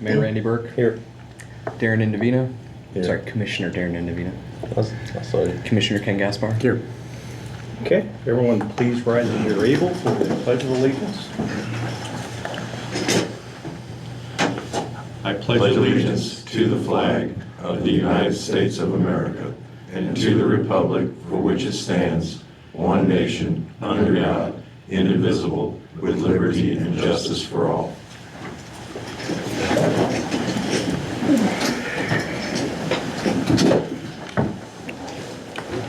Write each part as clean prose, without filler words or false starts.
Mayor Randy Burke. Here. Darren Indovino. Here. Sorry, Commissioner Darren Indovino. I saw you. Commissioner Ken Gaspar. Here. Okay, everyone please rise as you're able for the Pledge of Allegiance. I pledge allegiance to the flag of the United States of America and to the republic for which it stands, one nation, under God, indivisible, with liberty and justice for all.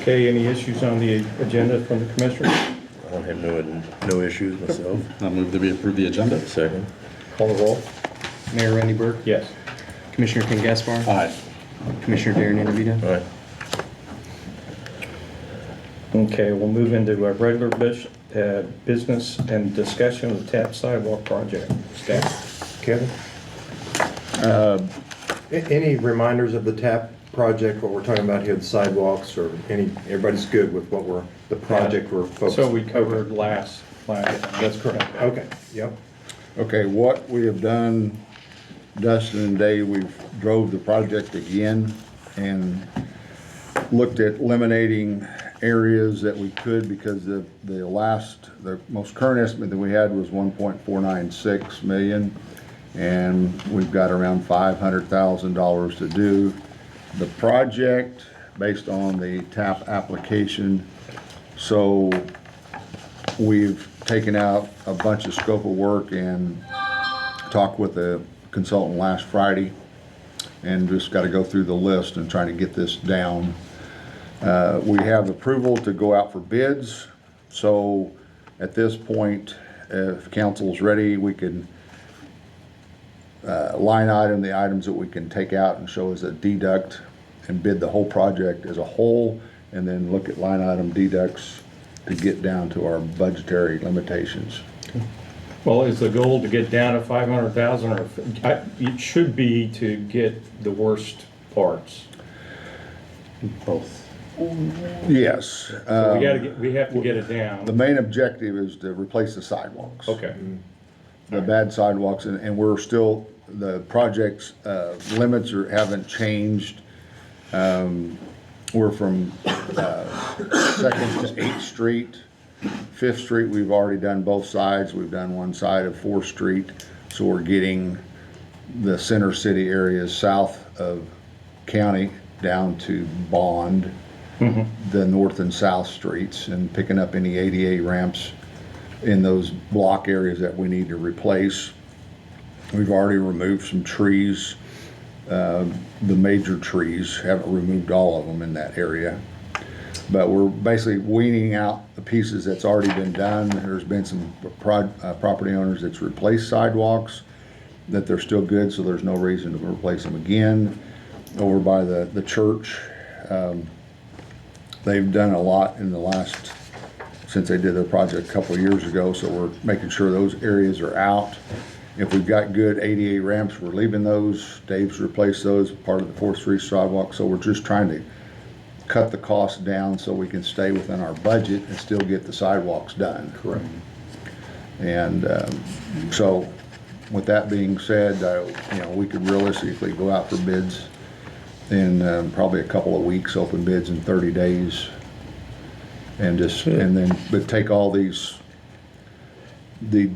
Okay, any issues on the agenda from the commissioners? I have no issues myself. I move that we approve the agenda. Second. Call the roll. Mayor Randy Burke. Yes. Commissioner Ken Gaspar. Aye. Commissioner Darren Indovino. All right. Okay, we'll move into a regular business and discussion of the TAP sidewalk project. Staff. Kevin? Any reminders of the TAP project, what we're talking about here, the sidewalks, or everybody's good with the project we're focused on? So we covered last. That's correct. Okay, yep. Okay, what we have done, Dustin and Dave, we've drove the project again and looked at eliminating areas that we could, because the most current estimate that we had was 1.496 million, and we've got around $500,000 to do. The project based on the TAP application, so we've taken out a bunch of scope of work and talked with the consultant last Friday, and just got to go through the list and try to get this down. We have approval to go out for bids, so at this point, if council's ready, we can line item the items that we can take out and show as a deduct and bid the whole project as a whole, and then look at line item deducts to get down to our budgetary limitations. Well, is the goal to get down to 500,000, or it should be to get the worst parts? Both. Yes. So we have to get it down. The main objective is to replace the sidewalks. Okay. The bad sidewalks, and we're still, the project's limits haven't changed. We're from 2nd to 8th Street. 5th Street, we've already done both sides. We've done one side of 4th Street. So we're getting the center city areas south of county down to Bond, the north and south streets, and picking up any ADA ramps in those block areas that we need to replace. We've already removed some trees. The major trees, haven't removed all of them in that area. But we're basically weaning out the pieces that's already been done. There's been some property owners that's replaced sidewalks that they're still good, so there's no reason to replace them again. Over by the church, they've done a lot in the last, since they did their project a couple of years ago, so we're making sure those areas are out. If we've got good ADA ramps, we're leaving those. Dave's replaced those, part of the 4th Street sidewalk, so we're just trying to cut the cost down so we can stay within our budget and still get the sidewalks done. Correct. And so with that being said, we could realistically go out for bids in probably a couple of weeks, open bids in 30 days, and but take all the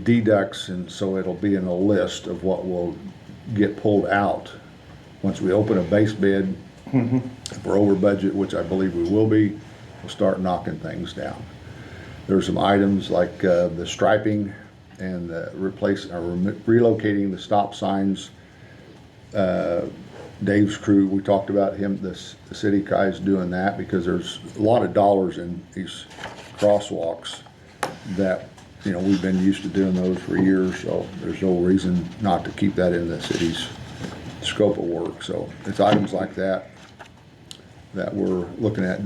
deducts, and so it'll be in a list of what will get pulled out once we open a base bid. If we're over budget, which I believe we will be, we'll start knocking things down. There's some items like the striping and relocating the stop signs. Dave's crew, we talked about him, the city guys doing that, because there's a lot of dollars in these crosswalks that, we've been used to doing those for years, so there's no reason not to keep that in the city's scope of work. So it's items like that we're looking at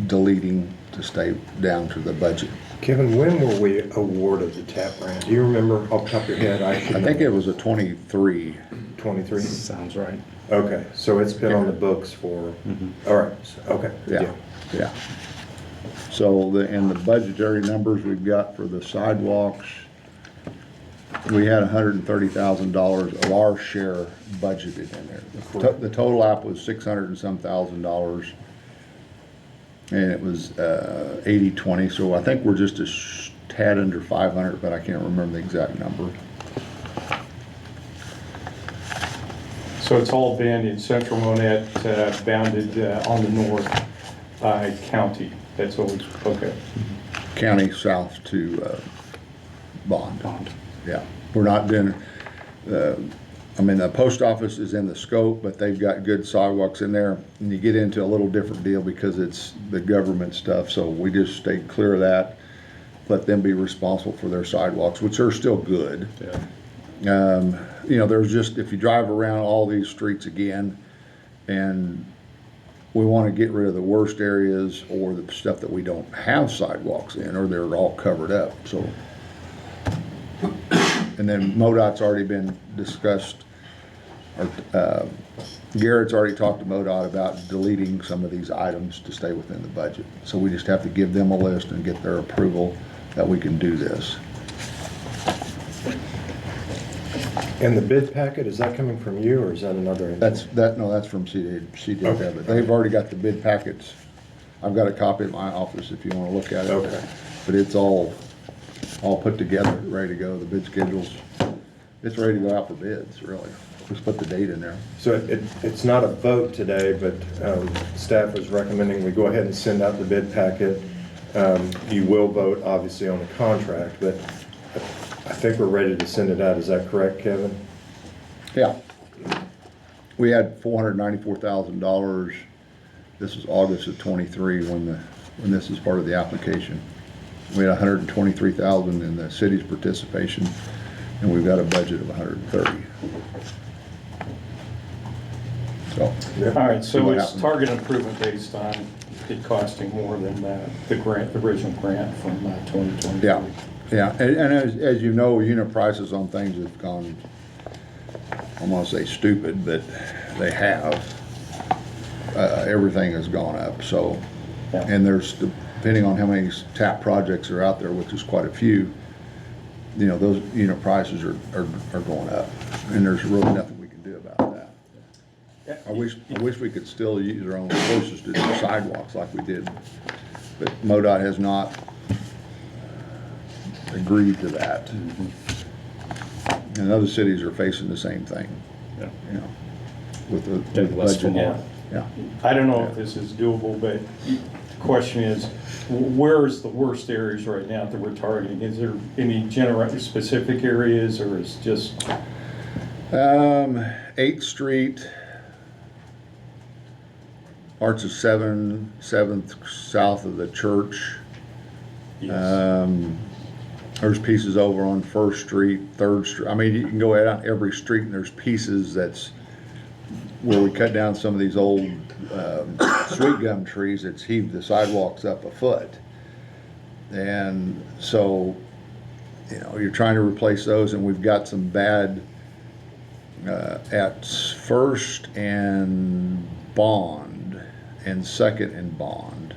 deleting to stay down to the budget. Kevin, when were we awarded the TAP grant? Do you remember off the top of your head? I think it was a 23. 23? Sounds right. Okay, so it's been on the books for, all right, okay. good deal. Yeah. So in the budgetary numbers we've got for the sidewalks, we had $130,000 of our share budgeted in there. The total app was 600 and some $1,000. And it was 80/20, so I think we're just a tad under 500, but I can't remember the exact number. So it's all been in central Monett, bounded on the north by county. That's what we, okay. County south to Bond. Yeah, we're not doing, I mean, the post office is in the scope, but they've got good sidewalks in there. And you get into a little different deal because it's the government stuff, so we just stay clear of that. Let them be responsible for their sidewalks, which are still good. Yeah. You know, there's just, if you drive around all these streets again, and we want to get rid of the worst areas or the stuff that we don't have sidewalks in, or they're all covered up, so. And then MoDOT's already been discussed, or Garrett's already talked to MoDOT about deleting some of these items to stay within the budget. So we just have to give them a list and get their approval that we can do this. And the bid packet, is that coming from you or is that another? That's from CDW. Okay. They've already got the bid packets. I've got a copy at my office if you want to look at it. Okay. But it's all put together, ready to go. The bid schedules, it's ready to go out for bids, really. Just put the date in there. So it's not a vote today, but staff is recommending we go ahead and send out the bid packet. You will vote, obviously, on the contract, but I think we're ready to send it out. Is that correct, Kevin? Yeah. We had $494,000. This was August of '23 when this is part of the application. We had $123,000 in the city's participation, and we've got a budget of $130,000. So. All right, see so what it's happens. target improvement based on it costing more than the original grant from 2023. Yeah, yeah, and as you know, unit prices on things have gone, I'm gonna say stupid, but they have. Everything has gone up, so, Yeah. and there's, depending on how many TAP projects are out there, which is quite a few, you know, those unit prices are going up, and there's really nothing we can do about that. I wish we could still use our own resources to do sidewalks like we did, but MoDOT has not agreed to that. And other cities are facing the same thing, Yeah. you know, with the Take less for budget. more. Yeah. I don't know if this is doable, but the question is, where is the worst areas right now that we're targeting? Is there any specific areas, or is just? 8th Street, parts of 7th south of the church. Yes. There's pieces over on 1st Street, 3rd Street. I mean, you can go out on every street and there's pieces that's where we cut down some of these old sweet gum trees that's heaved the sidewalks up a foot. And so, you know, you're trying to replace those, and we've got some bad at 1st and Bond and 2nd and Bond.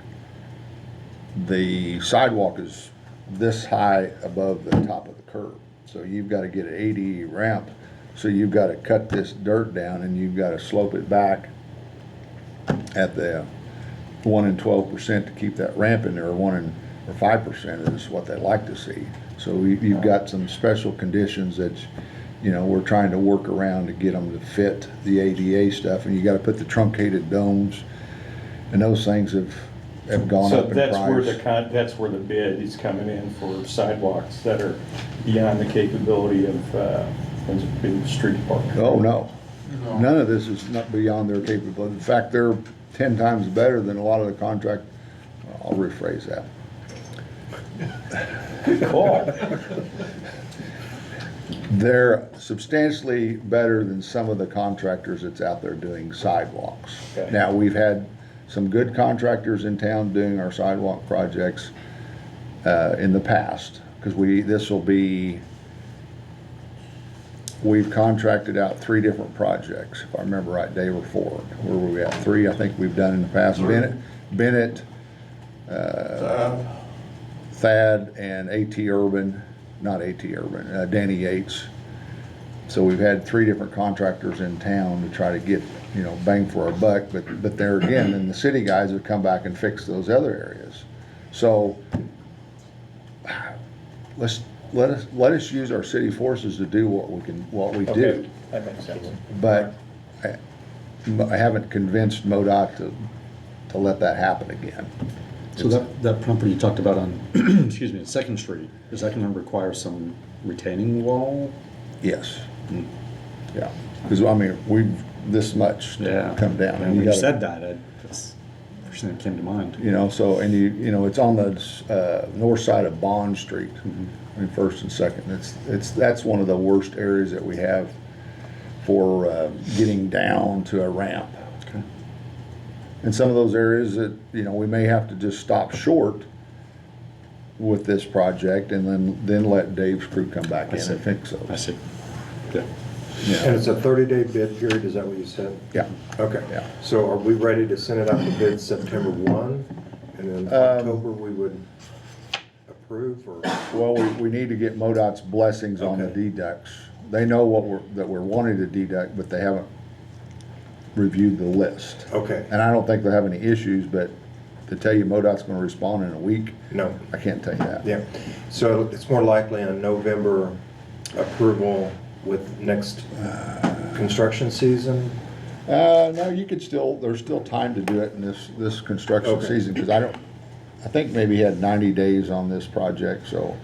The sidewalk is this high above the top of the curb, so you've got to get an 80 ramp, so you've got to cut this dirt down and you've got to slope it back at the 1 and 12% to keep that ramp in there, or 5% is what they like to see. So you've got some special conditions that, you know, we're trying to work around to get them to fit the ADA stuff, and you got to put the truncated domes, and those things have gone So up in that's where price. that's where the bid is coming in for sidewalks that are beyond the capability of the street department. Oh, no. None of this is not beyond their capability. In fact, they're 10 times better than a lot of the contract. I'll rephrase that. Good call. They're substantially better than some of the contractors that's out there doing sidewalks. Okay. Now, we've had some good contractors in town doing our sidewalk projects in the past, because we've contracted out 3 different projects, if I remember right, Dave or Ford. Where were we at? 3, I think we've done in the past. Bennett, Thad, and AT Urban. not AT Urban, Danny Yates. So we've had 3 different contractors in town to try to get, bang for our buck, but there again, then the city guys have come back and fixed those other areas. So let us use our city forces to do what we Okay, do. that makes sense. But I haven't convinced MoDOT to let that happen again. So that property you talked about on, excuse me, on Second Street, is that gonna require some retaining wall? Yes. Yeah, because I mean, we've this much come down. And when you said that, that's the first thing that came to mind. So, and it's on the north side of Bond Street, I mean, first and second. That's one of the worst areas that we have for getting down to a ramp. Okay. And some of those areas that, we may have to just stop short with this project and then let Dave's crew come back in and fix those. I see. Yeah. And it's a 30-day bid period, is that what you said? Yeah. Okay. Yeah. So are we ready to send it out to bid September 1? And then October we would approve, or? Well, we need to get MoDOT's blessings on the Okay. deducts. They know that we're wanting to deduct, but they haven't reviewed the list. Okay. And I don't think they'll have any issues, but to tell you MoDOT's gonna respond in a week, No. I can't tell you that. Yeah. So it's more likely a November approval with next construction season? No, there's still time to do it in this construction Okay. season, because I think maybe he had 90 days on this project, so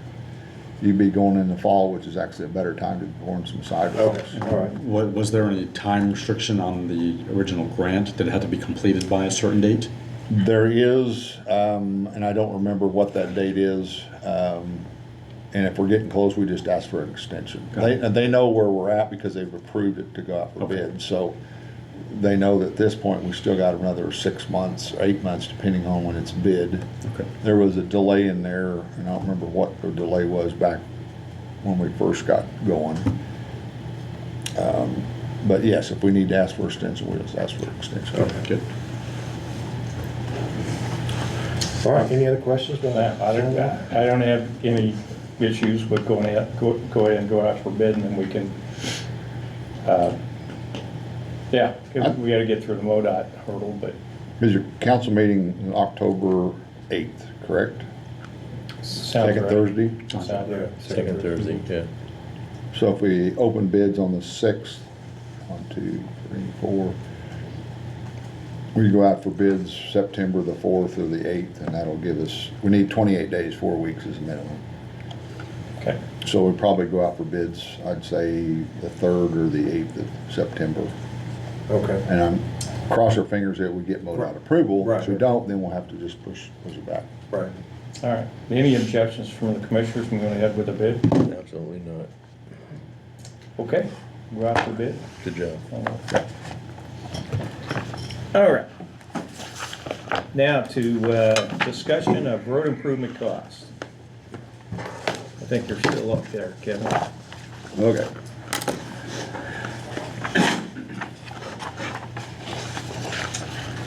you'd be going in the fall, which is actually a better time to be pouring some sidewalks. Okay, all right. Was there any time restriction on the original grant? Did it have to be completed by a certain date? There is, and I don't remember what that date is. And if we're getting close, we just ask for an extension. They know where we're at because they've approved it to go out for bid. So they know that at this point, we still got another 6 months, 8 months, depending on when it's bid. Okay. There was a delay in there, and I don't remember what the delay was back when we first got going. But yes, if we need to ask for extension, we'll just ask for an extension. Okay. Good. All right, any other questions? I don't have any issues with go ahead and go out for bid, and then we can, we gotta get through the MoDOT hurdle, but. Is your council meeting on October 8th, correct? Sounds Second right. Thursday? Sounds Yeah, right. Second Thursday, yeah. So if we open bids on the 6th, 1, 2, 3, 4, we go out for bids September the 4th or the 8th, and that'll give us, we need 28 days, 4 weeks is a minimum. Okay, So we'd probably go out for bids, I'd say the 3rd or the 8th of September. Okay. And I'm, cross our fingers that we get MoDOT approval. Right. If we don't, then we'll have to just push it back. Right. all right. Any objections from the commissioners from going ahead with the bid? Absolutely not. Okay, go out for bid. Good job. All right. Now to discussion of road improvement costs. I think you're still up there, Kevin. Okay.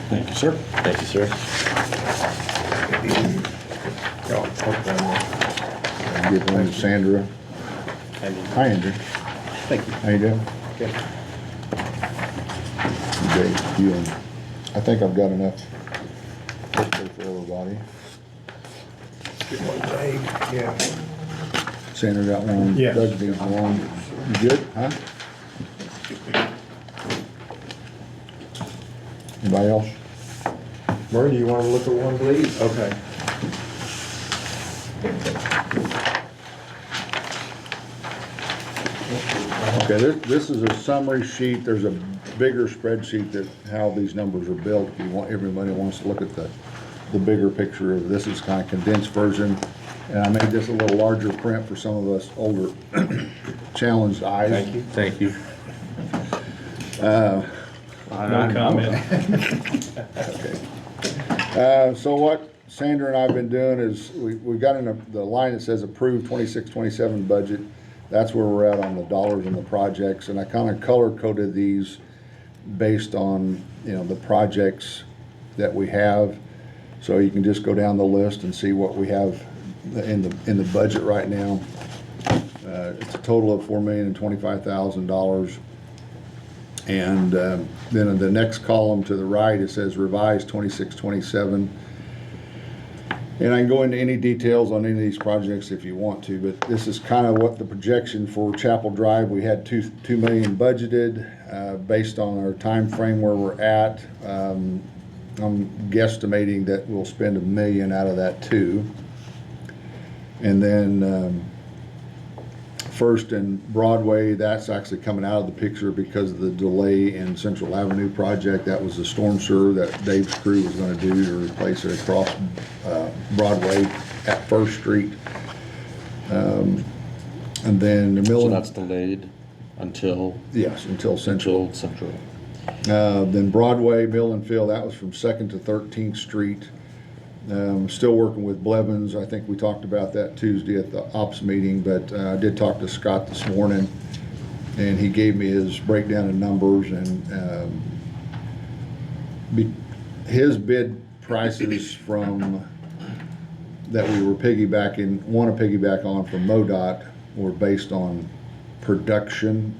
Thank you, sir. Thank you, sir. I'll give one to Sandra. Hi, Andrew. Thank you. How you doing? Okay. Dave, you and, I think I've got enough picture for everybody. Yeah. Sandra got one. Yes. Doug needs one. You good, huh? Anybody else? Murray, do you want to look at one, please? Okay. Okay, this is a summary sheet. There's a bigger spreadsheet that how these numbers are built. If you want, everybody wants to look at the bigger picture of this is kind of condensed version. And I made this a little larger print for some of us older challenged eyes. Thank you. Thank you. No comment. So what Sandra and I have been doing is we got in the line that says approved 26-27 budget. That's where we're at on the dollars and the projects. And I kind of color coded these based on, the projects that we have. So you can just go down the list and see what we have in the budget right now. It's a total of $4,025,000. And then in the next column to the right, it says revised 26-27. And I can go into any details on any of these projects if you want to, but this is kind of what the projection for Chapel Drive. We had $2 million budgeted based on our time frame where we're at. I'm guesstimating that we'll spend $1 million out of that too. And then First and Broadway, that's actually coming out of the picture because of the delay in Central Avenue project. That was the storm sewer that Dave's crew was going to do to replace it across Broadway at First Street. And then the So mill. that's delayed until Yes, until Central. Central. Then Broadway, Mill and Fill, that was from 2nd to 13th Street. Still working with Blevins. I think we talked about that Tuesday at the ops meeting, but I did talk to Scott this morning, and he gave me his breakdown of numbers, and his bid prices from that we were want to piggyback on from MoDOT were based on production,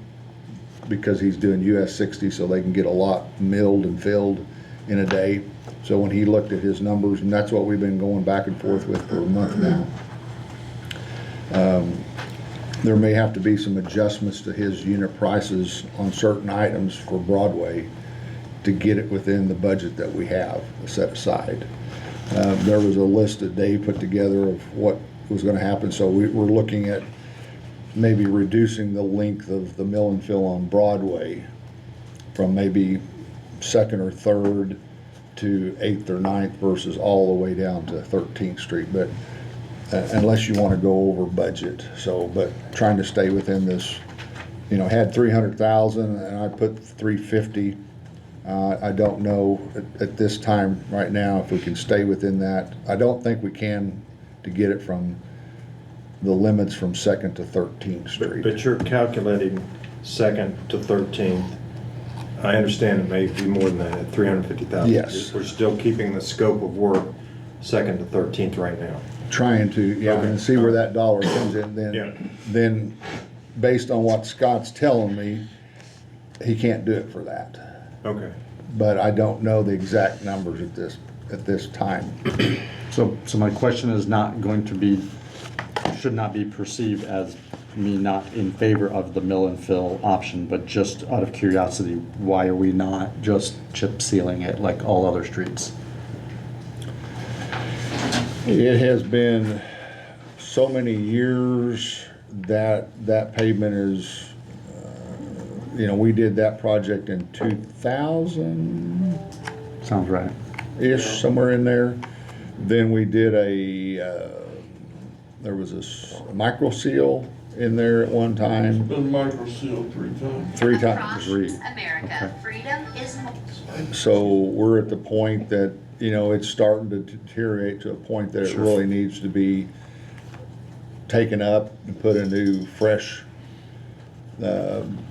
because he's doing US 60, so they can get a lot milled and filled in a day. So when he looked at his numbers, and that's what we've been going back and forth with for a month now, there may have to be some adjustments to his unit prices on certain items for Broadway to get it within the budget that we have set aside. There was a list that Dave put together of what was going to happen, so we're looking at maybe reducing the length of the mill and fill on Broadway from maybe 2nd or 3rd to 8th or 9th versus all the way down to 13th Street, but unless you want to go over budget. So, but trying to stay within this, had 300,000 and I put 350. I don't know at this time right now if we can stay within that. I don't think we can to get it from the limits from 2nd to 13th Street. But you're calculating 2nd to 13th. I understand it may be more than that, at 350,000. Yes. We're still keeping the scope of work 2nd to 13th right now. Trying to, Okay. and see where that dollar comes in, Yeah. then based on what Scott's telling me, he can't do it for that. Okay. But I don't know the exact numbers at this time. So my question is should not be perceived as me not in favor of the mill and fill option, but just out of curiosity, why are we not just chip sealing it like all other streets? It has been so many years that pavement is, we did that project in 2000. Sounds right. Ish, somewhere in there. Then we did there was a micro seal in there at one time. Been micro sealed 3 times. 3 times. America, freedom is. So we're at the point that, it's starting to deteriorate to a point that it really needs to be taken up and put a new fresh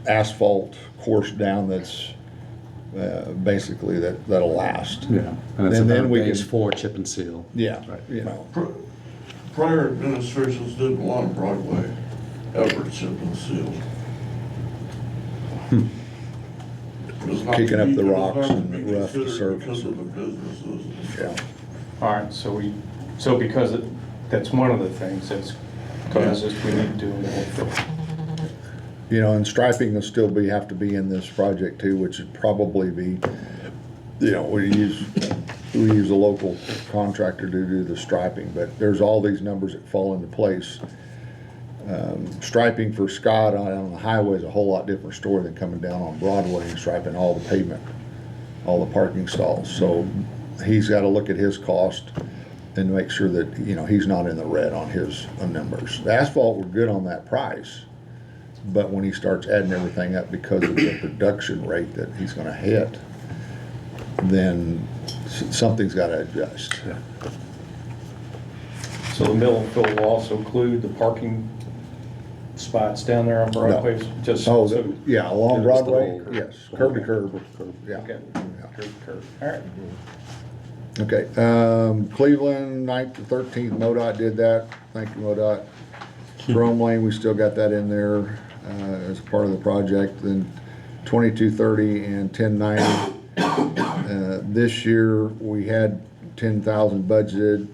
asphalt course down that's basically that'll last. Yeah. And it's And then about we base can- for chip and seal. Yeah, Right. Prior administrations didn't want Broadway ever chip and sealed. It was not Kicking to up be- the it was rocks not to and be the rough considered surface. Because of the businesses. yeah. All right, so because that's one of the things that's causes we need to do more. And striping will still have to be in this project too, which would probably be, we use a local contractor to do the striping, but there's all these numbers that fall into place. Striping for Scott on the highway is a whole lot different story than coming down on Broadway and striping all the pavement, all the parking stalls. So he's got to look at his cost and make sure that, he's not in the red on his numbers. The asphalt, we're good on that price, but when he starts adding everything up because of the production rate that he's going to hit, then something's got to adjust. So the mill and fill will also include the parking spots down there on Broadway? Just Oh, so- yeah, along Just the Broadway, whole- yes, curb to curb, yeah. Okay, Yeah. curb. All right. Okay, Cleveland, 9th to 13th, MoDOT did that, thank you, MoDOT. Jerome Lane, we still got that in there as part of the project. Then 2230 and 1090. This year, we had 10,000 budgeted.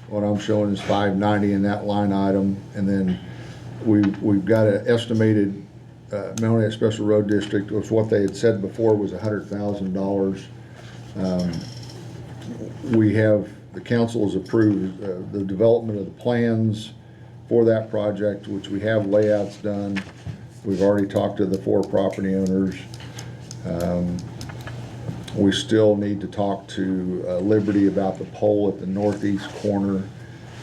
What I'm showing is 590 in that line item. And then we've got an estimated Monett Special Road District, which what they had said before was $100,000. The council has approved the development of the plans for that project, which we have layouts done. We've already talked to the 4 property owners. We still need to talk to Liberty about the pole at the northeast corner,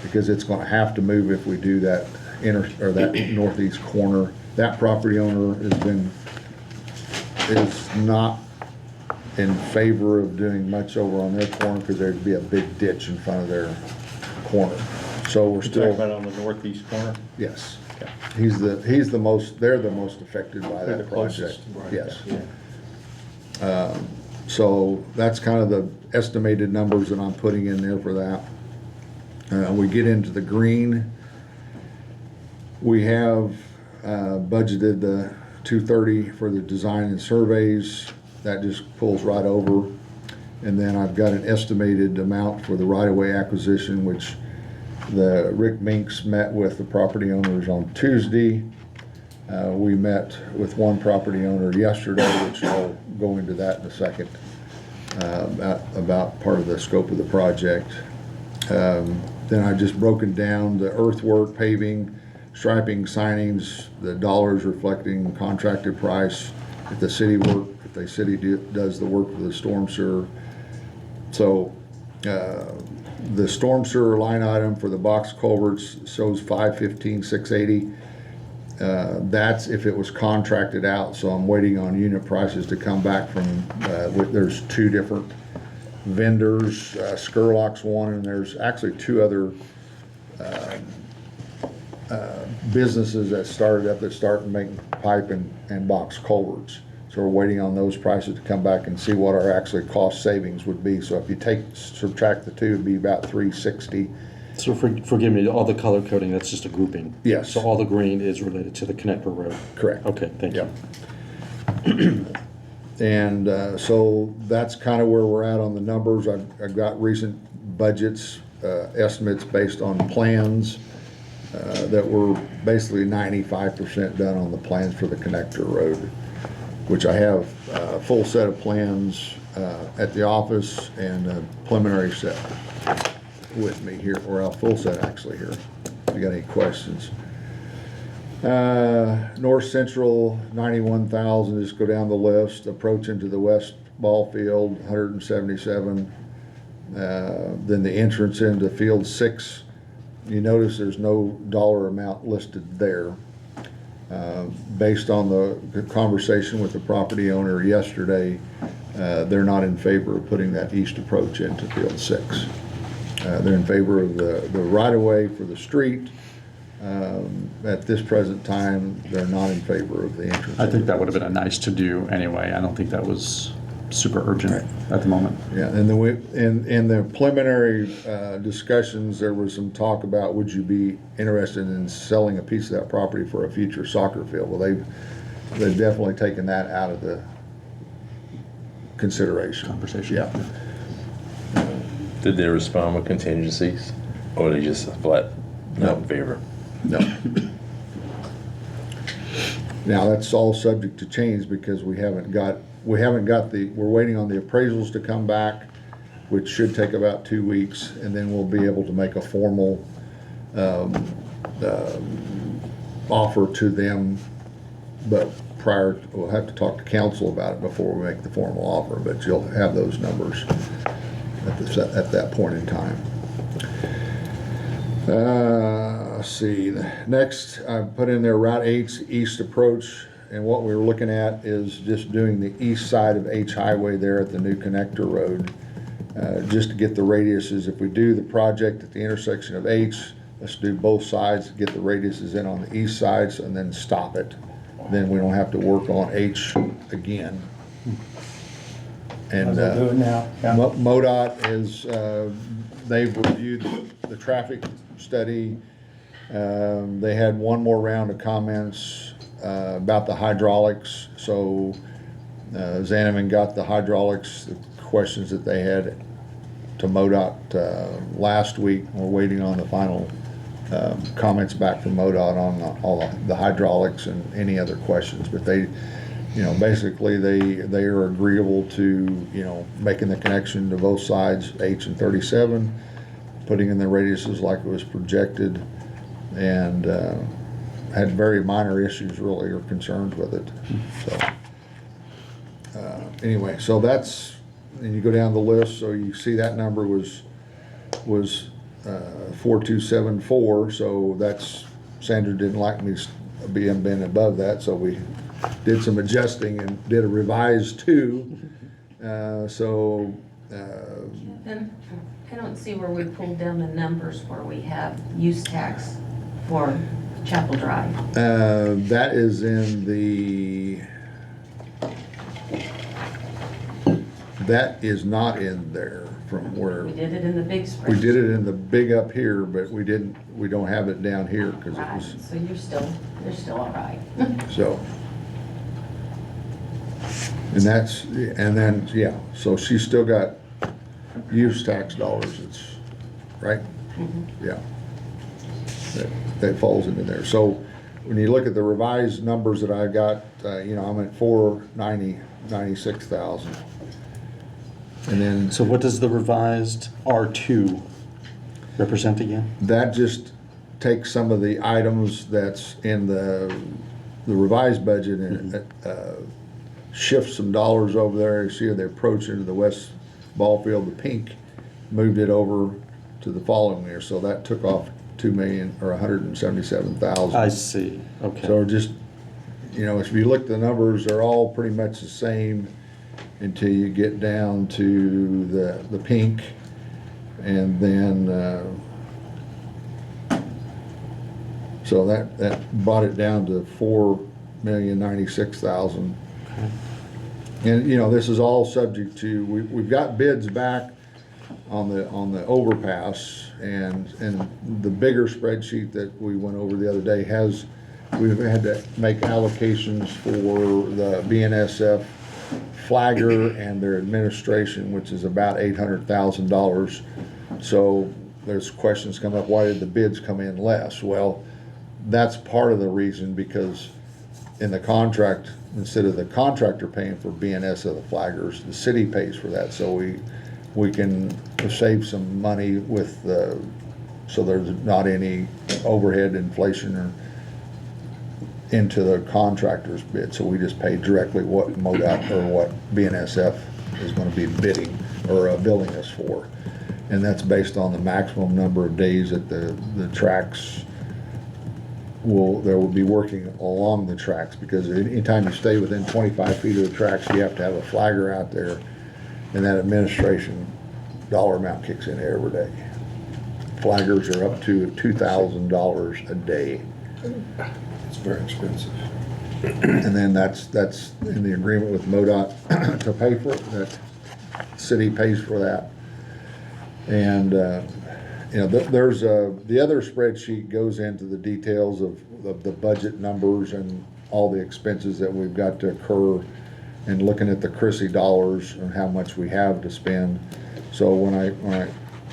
because it's going to have to move if we do that that northeast corner. That property owner is not in favor of doing much over on their corner, because there'd be a big ditch in front of their corner. So we're You're talking still, about on the northeast corner? yes. Okay. He's the most, they're the most affected by They're that the project. closest, right, Yes. yeah. So that's kind of the estimated numbers that I'm putting in there for that. We get into the green. We have budgeted the 230 for the design and surveys. That just pulls right over. And then I've got an estimated amount for the right-of-way acquisition, which the Rick Minks met with the property owners on Tuesday. We met with one property owner yesterday, which I'll go into that in a second, about part of the scope of the project. Then I've just broken down the earthwork, paving, striping, signings, the dollars reflecting contracted price, if the city does the work for the storm sewer. So the storm sewer line item for the box culverts shows $515,680. That's if it was contracted out, so I'm waiting on unit prices to come back from, there's 2 different vendors, Skurlock's one, and there's actually 2 other businesses that started up that started making pipe and box culverts. So we're waiting on those prices to come back and see what our actually cost savings would be. So if you subtract the 2, it'd be about $360. So forgive me, all the color coding, that's just a grouping? Yes. So all the green is related to the connector road? Correct. Okay, thank you. Yep. And so that's kind of where we're at on the numbers. I've got recent budgets, estimates based on plans that were basically 95% done on the plans for the connector road, which I have a full set of plans at the office and a preliminary set with me here, or a full set actually here, if you got any questions. North Central, 91,000, just go down the list. Approach into the west ball field, 177. Then the entrance into field 6, you notice there's no dollar amount listed there. Based on the conversation with the property owner yesterday, they're not in favor of putting that east approach into field 6. They're in favor of the right-of-way for the street. At this present time, they're not in favor of the entrance. I think that would have been a nice to do anyway. I don't think that was super urgent at the moment. Yeah, and then in the preliminary discussions, there was some talk about, would you be interested in selling a piece of that property for a future soccer field? Well, they've definitely taken that out of the consideration. Conversation. Yeah. Did they respond with contingencies, or they just flat not in favor? No. Now, that's all subject to change because we're waiting on the appraisals to come back, which should take about 2 weeks, and then we'll be able to make a formal offer to them. But we'll have to talk to council about it before we make the formal offer, but you'll have those numbers at that point in time. Let's see, next I put in there Route 8's east approach, and what we were looking at is just doing the east side of H Highway there at the new connector road, just to get the radiuses. If we do the project at the intersection of H, let's do both sides, get the radiuses in on the east sides, and then stop it. Then we don't have to work on H again. And do it now. Yeah. MoDOT is, they've reviewed the traffic study. They had one more round of comments about the hydraulics, so Zanneman got the hydraulics, the questions that they had to MoDOT last week. We're waiting on the final comments back from MoDOT on all the hydraulics and any other questions, but they, you know, basically they are agreeable to, you know, making the connection to both sides, H and 37, putting in the radiuses like it was projected, and had very minor issues really or concerns with it. So anyway, so that's, and you go down the list, so you see that number was 4274, so that's, Sandra didn't like me being above that, so we did some adjusting and did a revised 2. So Then I don't see where we pulled down the numbers where we have use tax for Chapel Drive. that is in the, that is not in there from where, We did it in the big spreadsheet. we did it in the big up here, but we don't have it down here because it Right, was, so you're still all right. so. And that's, and then, yeah, so she's still got use tax dollars, it's, right? Yeah. That falls into there. So when you look at the revised numbers that I got, you know, I'm at 96,000. And then, So what does the revised R2 represent again? that just takes some of the items that's in the revised budget and shifts some dollars over there. You see the approach into the west ball field, the pink, moved it over to the following year. So that took off 2 million or 177,000. I see, okay. So just, you know, if you look at the numbers, they're all pretty much the same until you get down to the pink, and then so that brought it down to 4,096,000. And you know, this is all subject to, we've got bids back on the overpass, and the bigger spreadsheet that we went over the other day has, we've had to make allocations for the BNSF flagger and their administration, which is about $800,000. So there's questions come up, why did the bids come in less? Well, that's part of the reason, because in the contract, instead of the contractor paying for BNSF the flaggers, the city pays for that. So we can save some money with the, so there's not any overhead inflation or into the contractor's bid. So we just pay directly what MoDOT or what BNSF is going to be bidding or billing us for. And that's based on the maximum number of days that the tracks will be working along the tracks, because anytime you stay within 25 feet of the tracks, you have to have a flagger out there, and that administration dollar amount kicks in every day. Flaggers are up to $2,000 a day. It's very expensive. And then that's in the agreement with MoDOT to pay for it, that city pays for that. And you know, there's the other spreadsheet goes into the details of the budget numbers and all the expenses that we've got to occur, and looking at the Chrissy dollars and how much we have to spend. So when I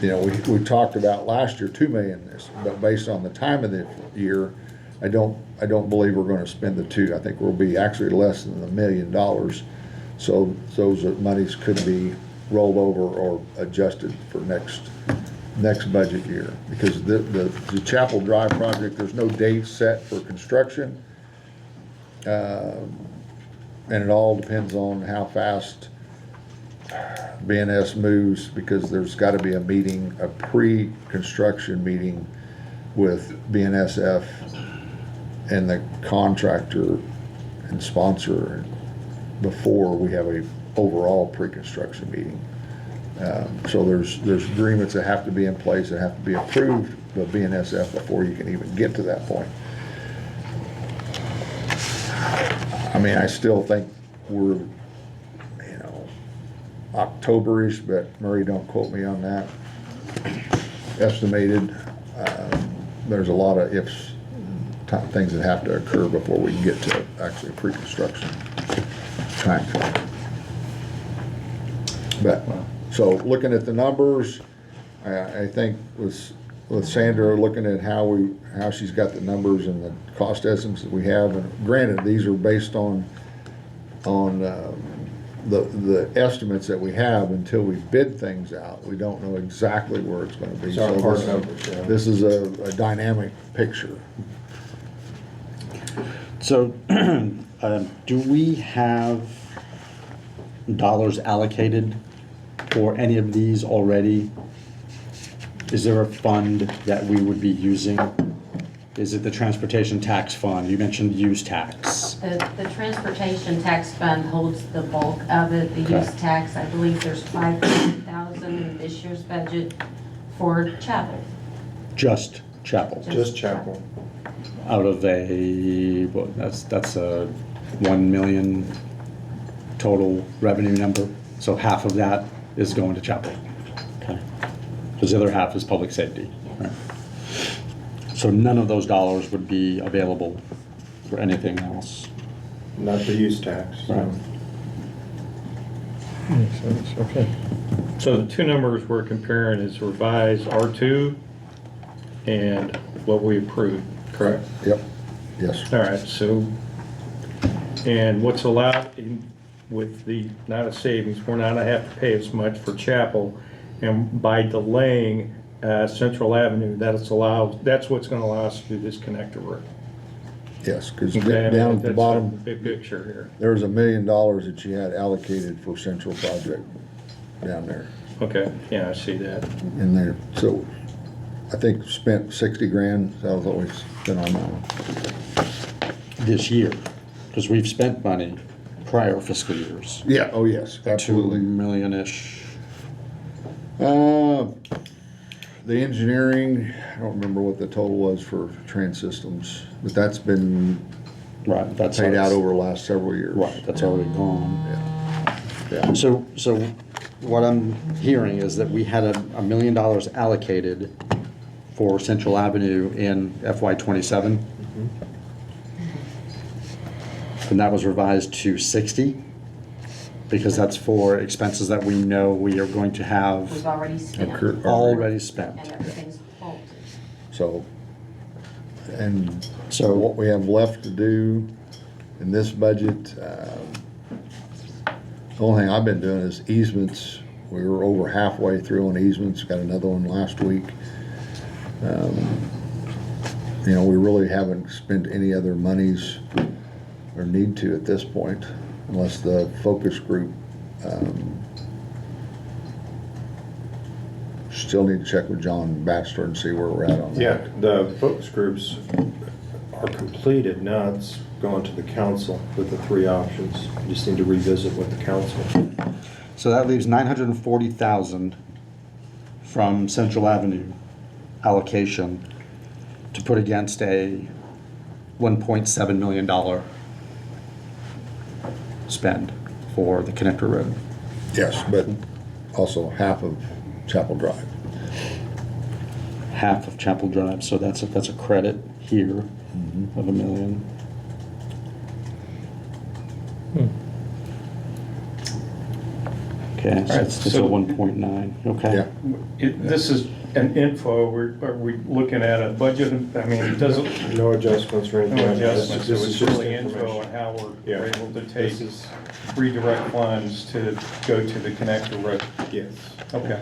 you know, we talked about last year 2 million, but based on the time of the year, I don't believe we're going to spend the 2. I think we'll be actually less than $1 million. So those monies could be rolled over or adjusted for next budget year, because the Chapel Drive project, there's no date set for construction, and it all depends on how fast BNS moves, because there's got to be a meeting, a pre-construction meeting with BNSF and the contractor and sponsor before we have a overall pre-construction meeting. So there's agreements that have to be in place that have to be approved by BNSF before you can even get to that point. I mean, I still think we're, you know, October-ish, but Murray, don't quote me on that. Estimated. there's a lot of ifs, things that have to occur before we can get to actually pre-construction timeframe. But, so looking at the numbers, I think with Sandra, looking at how she's got the numbers and the cost estimates that we have, and granted, these are based on the estimates that we have until we bid things out. We don't know exactly where it's gonna be. These are So hard this- numbers, yeah. This is a dynamic picture. So, do we have dollars allocated for any of these already? Is there a fund that we would be using? Is it the transportation tax fund? You mentioned use tax. The transportation tax fund holds the bulk of it. The use Okay. tax, I believe there's 5,000 in this year's budget for chapel. Just chapel. Just chapel. Out of well, that's a 1 million total revenue number. So half of that is going to chapel. Okay. Because the other half is public safety. Right. So none of those dollars would be available for anything else. Not the use tax. Right. Okay. So the two numbers we're comparing is revised R2 and what we approved, correct? Yep, yes. All right, so, and what's allowed with the, not a savings, we're not gonna have to pay as much for chapel, and by delaying Central Avenue, that's what's gonna allow us to do this connector road. Yes, because Okay, down at the that's bottom, Big picture here. there was $1 million that you had allocated for central project down there. Okay, yeah, I see that. In there, so I think spent 60 grand, that was what we spent on that one. This year, because we've spent money prior fiscal years. Yeah, oh yes, 2 absolutely. million-ish. The engineering, I don't remember what the total was for trans systems, but that's been Right, that's. paid out us. over the last several years. Right, that's already gone. Yeah. So what I'm hearing is that we had $1 million allocated for Central Avenue in FY '27. And that was revised to 60, because that's for expenses that we know we are going to We've have already spent, already spent. and everything's halted. So, and So- so what we have left to do in this budget, the only thing I've been doing is easements. We were over halfway through on easements, got another one last week. You know, we really haven't spent any other monies or need to at this point, unless the focus group, still need to check with John Baxter and see where we're at on that. Yeah, the focus groups are completed, now it's going to the council with the three options. You just need to revisit with the council. So that leaves 940,000 from Central Avenue allocation to put against a $1.7 million spend for the connector road. Yes, but also half of Chapel Drive. Half of Chapel Drive, so that's a credit here of $1 million. Okay, so Alright, it's a so- 1.9, okay. Yeah. This is an info, are we looking at a budget? I mean, it doesn't, No adjustments or anything. no like that. adjustments, so This is it's just really info on information. how we're Yeah. able to take, This is, redirect funds to go to the connector road. yes. Okay.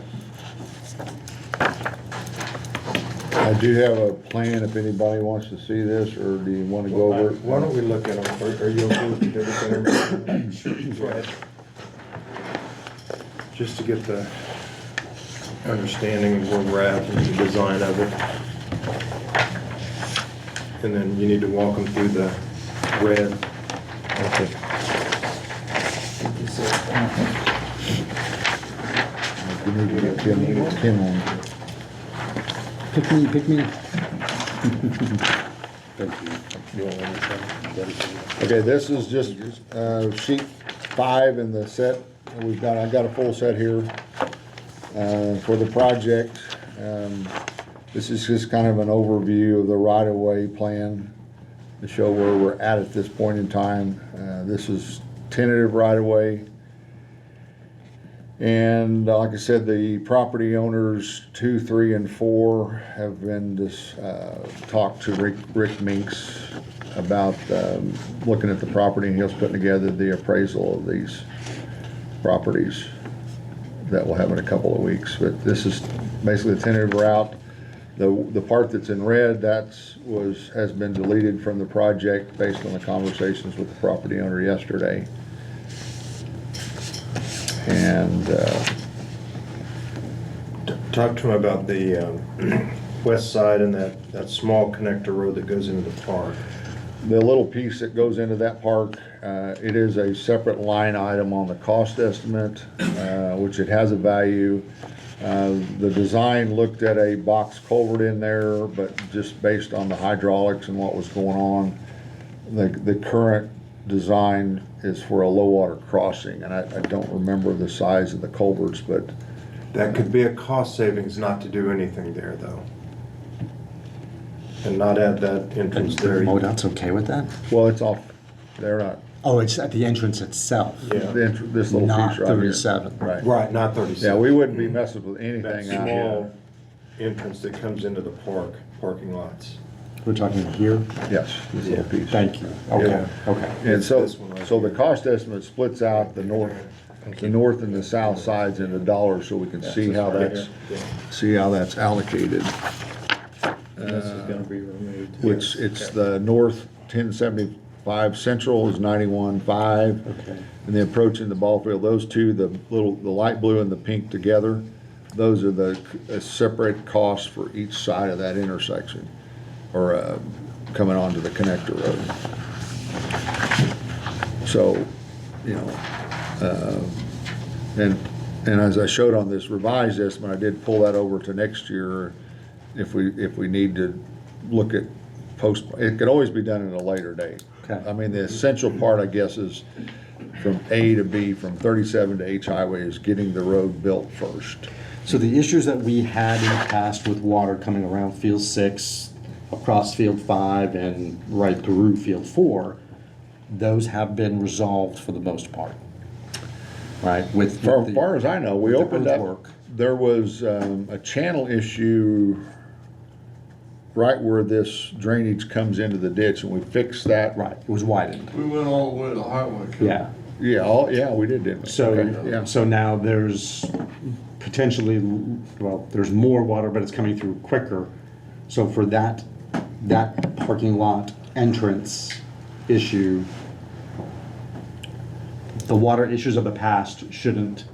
I do have a plan if anybody wants to see this, or do you want to go over it? Why don't we look at them? Are you okay with everything? Sure, go ahead. Just to get the understanding of where we're at and the design of it. And then you need to walk them through the red. Okay. You need to get Kim on. Pick me. Okay, this is just sheet 5 in the set. I've got a full set here for the project. This is just kind of an overview of the right-of-way plan to show where we're at this point in time. This is tentative right-of-way. And like I said, the property owners 2, 3, and 4 have been talked to Rick Minks about looking at the property, and he's putting together the appraisal of these properties that we'll have in a couple of weeks. But this is basically the tentative route. The part that's in red, has been deleted from the project based on the conversations with the property owner yesterday. And Talk to him about the west side and that small connector road that goes into the park. the little piece that goes into that park, it is a separate line item on the cost estimate, which it has a value. The design looked at a box culvert in there, but just based on the hydraulics and what was going on, the current design is for a low water crossing, and I don't remember the size of the culverts, but That could be a cost savings not to do anything there, though. And not add that entrance there. MoDOT's okay with that? well, it's off. They're not. Oh, it's at the entrance itself. Yeah. This little Not piece right here. 37. Right. Right, not 37. Yeah, we wouldn't be messing with That anything out here. small entrance that comes into the parking lots. We're talking here? Yes, this little piece. Thank you. Okay, Yeah. okay. And so, This one right so the here. cost estimate splits out the north and the south sides into dollars, so we can see how that's allocated. This is gonna be removed. Which, it's the north 1075 central is 91.5. Okay. And then approaching the ball field, those two, the light blue and the pink together, those are the separate costs for each side of that intersection, or coming onto the connector road. So, you know, and as I showed on this revised estimate, I did pull that over to next year if we need to look at it could always be done at a later date. Okay. I mean, the essential part, I guess, is from A to B, from 37 to H Highway, is getting the road built first. So the issues that we had in the past with water coming around Field 6, across Field 5, and right through Field 4, those have been resolved for the most part, right? With As the- far as I know, we with the opened up, earthwork. there was a channel issue right where this drainage comes into the ditch, and we fixed that. Right, it was widened. We went all the way to the highway. Yeah. Yeah, we did, didn't we? So, Okay, yeah. so now there's potentially, well, there's more water, but it's coming through quicker. So for that parking lot entrance issue, the water issues of the past shouldn't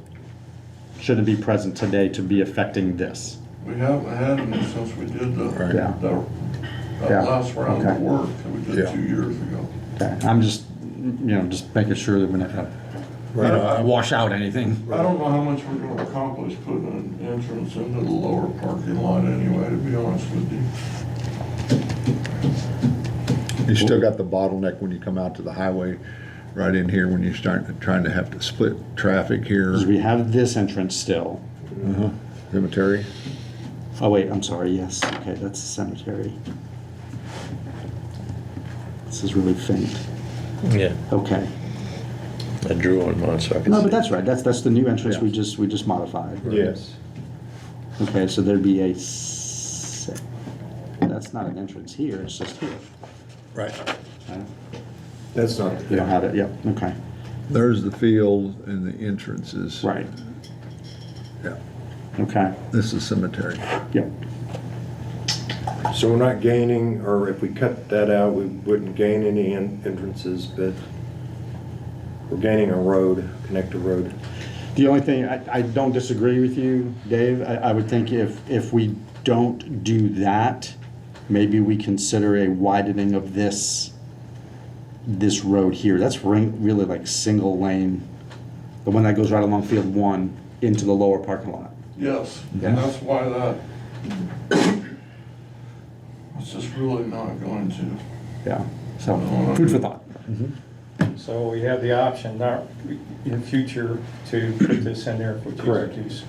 be present today to be affecting this. We haven't had any since we did Right. Yeah. that Yeah. last round Okay. of work that we did Yeah. 2 years ago. Okay, I'm just, just making sure that we're not gonna wash out anything. I don't know how much we're gonna accomplish putting an entrance into the lower parking lot anyway, to be honest with you. You still got the bottleneck when you come out to the highway, right in here, when you start trying to have to split traffic here. Because we have this entrance still. Cemetery. Oh, wait, I'm sorry, yes, okay, that's the cemetery. This is really faint. Yeah, Okay. I drew on mine so I can No, see. but that's right, that's the new entrance Yeah. we just modified. Yes. Okay, so there'd be that's not an entrance here, it's just here. Right. Right? That's not. You don't have it, yep, okay, There's the field and the entrances. right, Yeah. okay, This is cemetery. yep. So we're not gaining, or if we cut that out, we wouldn't gain any entrances, but we're gaining a road, connector road. The only thing, I don't disagree with you, Dave. I would think if we don't do that, maybe we consider a widening of this road here. That's really like single lane, the one that goes right along Field 1 into the lower parking lot. Yes, Yeah. and that's why that, it's just really not going to. Yeah, so food for thought. So we have the option now in the future to put this in there for future Correct. use.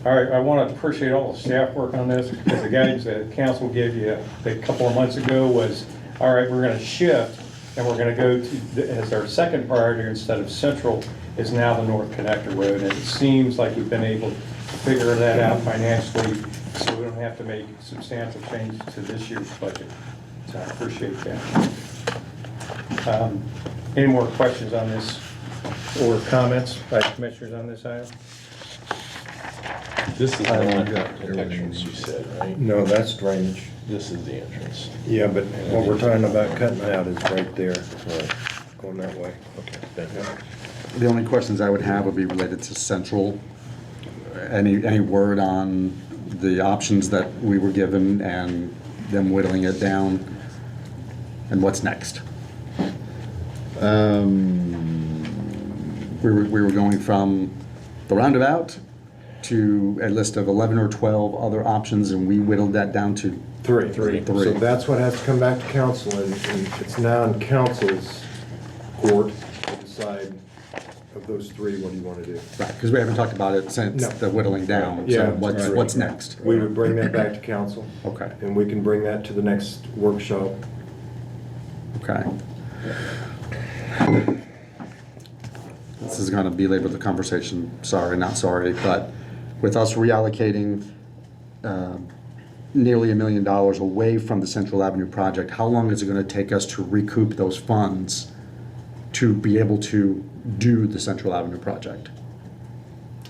All right, I want to appreciate all the staff work on this, because the guidance that council gave you a couple of months ago was, all right, we're going to shift, and we're going to go to, as our second priority instead of Central, is now the North Connector Road. And it seems like we've been able to figure that out financially, so we don't have to make substantial changes to this year's budget. So I appreciate that. Any more questions on this, or comments by commissioners on this item? This is I not got everything. entrance, you said, right? No, that's drainage. This is the entrance. Yeah, but what we're talking about cutting out is right there, Right. going that way. Okay, thank you. The only questions I would have would be related to Central. Any word on the options that we were given and them whittling it down? And what's next? We were going from the roundabout to a list of 11 or 12 other options, and we whittled that down to Three. Three. So that's what has to come back to council, and it's now in council's court to decide of those three, what do you want to do? right, because we haven't talked about it since No. the whittling down. Yeah, So what's next? We would bring that back to council, Okay. and we can bring that to the next workshop. Okay. This is gonna belabor the conversation, sorry, not sorry, but with us reallocating nearly $1 million away from the Central Avenue project, how long is it gonna take us to recoup those funds to be able to do the Central Avenue project?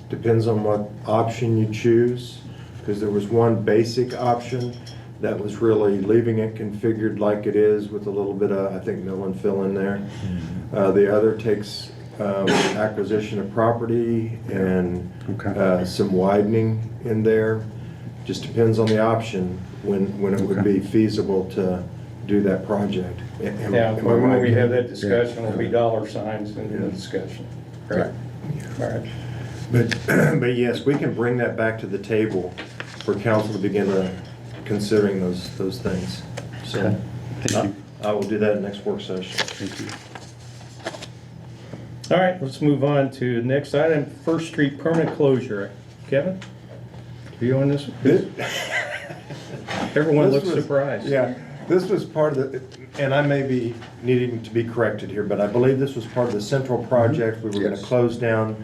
Depends on what option you choose, because there was one basic option that was really leaving it configured like it is with a little bit of, I think, mill and fill in there. The other takes acquisition of property and Okay. some widening in there. Just depends on the option when it would Okay. be feasible to do that project. Yeah, Am I when right, we have Ken? that discussion, it'll be dollar signs in the discussion. Right. All right. But yes, we can bring that back to the table for council to begin considering those things. So Okay. Thank you. I will do that next work session. Thank you. All right, let's move on to the next item, First Street permanent closure. Kevin? Are you on this? Everyone This looks was- surprised. Yeah, this was part of the, and I may be needing to be corrected here, but I believe this was part of the central project. We were gonna Yes. close down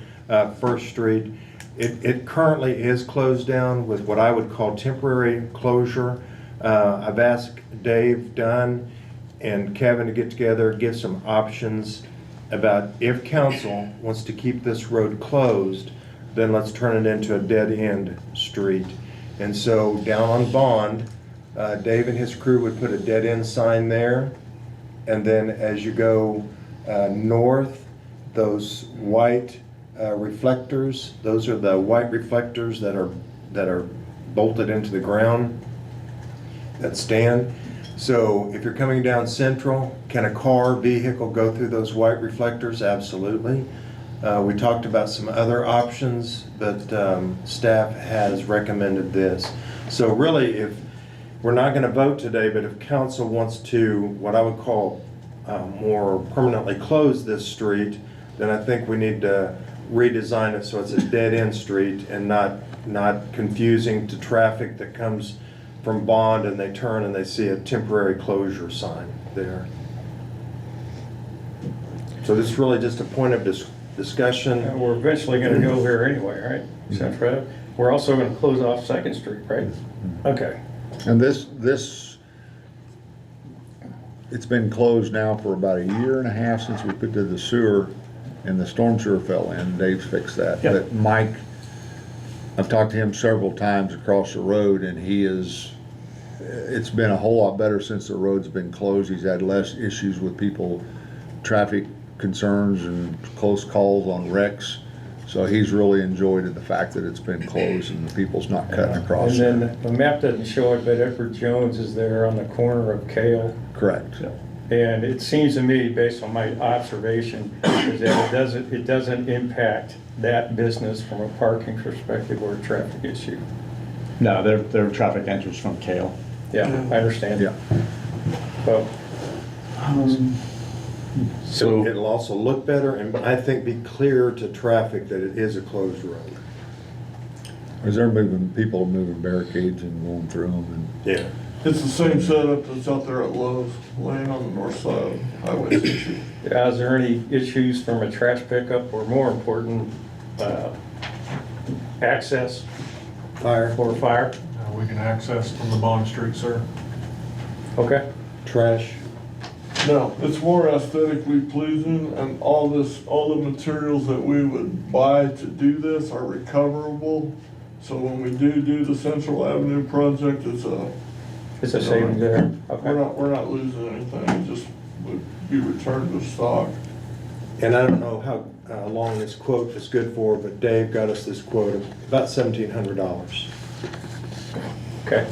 First Street. It currently is closed down with what I would call temporary closure. I've asked Dave Dunn and Kevin to get together, give some options about if council wants to keep this road closed, then let's turn it into a dead-end street. And so down on Bond, Dave and his crew would put a dead-end sign there. And then as you go north, those white reflectors, those are the white reflectors that are bolted into the ground that stand. So if you're coming down Central, can a car, vehicle go through those white reflectors? Absolutely. We talked about some other options, but staff has recommended this. So really, if we're not going to vote today, but if council wants to, what I would call more permanently close this street, then I think we need to redesign it so it's a dead-end street and not confusing to traffic that comes from Bond and they turn and they see a temporary closure sign there. So this is really just a point of discussion. We're eventually gonna go here anyway, right? Central Ave. We're also gonna close off Second Street, right? Okay. And this, it's been closed now for about 1.5 years since we put to the sewer, and the storm sewer fell in. Dave's fixed that. Yep. But Mike, I've talked to him several times across the road, and it's been a whole lot better since the road's been closed. He's had less issues with people, traffic concerns and close calls on wrecks. So he's really enjoyed the fact that it's been closed and the people's not cutting across And there. then the map doesn't show it, but Edward Jones is there on the corner of Kale. Correct. And it seems to me, based on my observation, is that it doesn't impact that business from a parking perspective or a traffic issue. No, they're traffic entrance from Kale. Yeah, I understand. Yeah. Well, So, It'll also look better and I think be clear to traffic that it is a closed road. Is there people moving barricades and going through them and? Yeah. It's the same setup that's out there at Lowe's, laying on the north side of Highway 60. Yeah, is there any issues from a trash pickup or more important, access Fire, or fire? We can access from the Bond Street, sir. Okay. trash. No, it's more aesthetically pleasing, and all the materials that we would buy to do this are recoverable. So when we do the Central Avenue project, It's a savings there. Okay. we're not losing anything, it just would be returned to stock. And I don't know how long this quote is good for, but Dave got us this quote of about $1,700. Okay.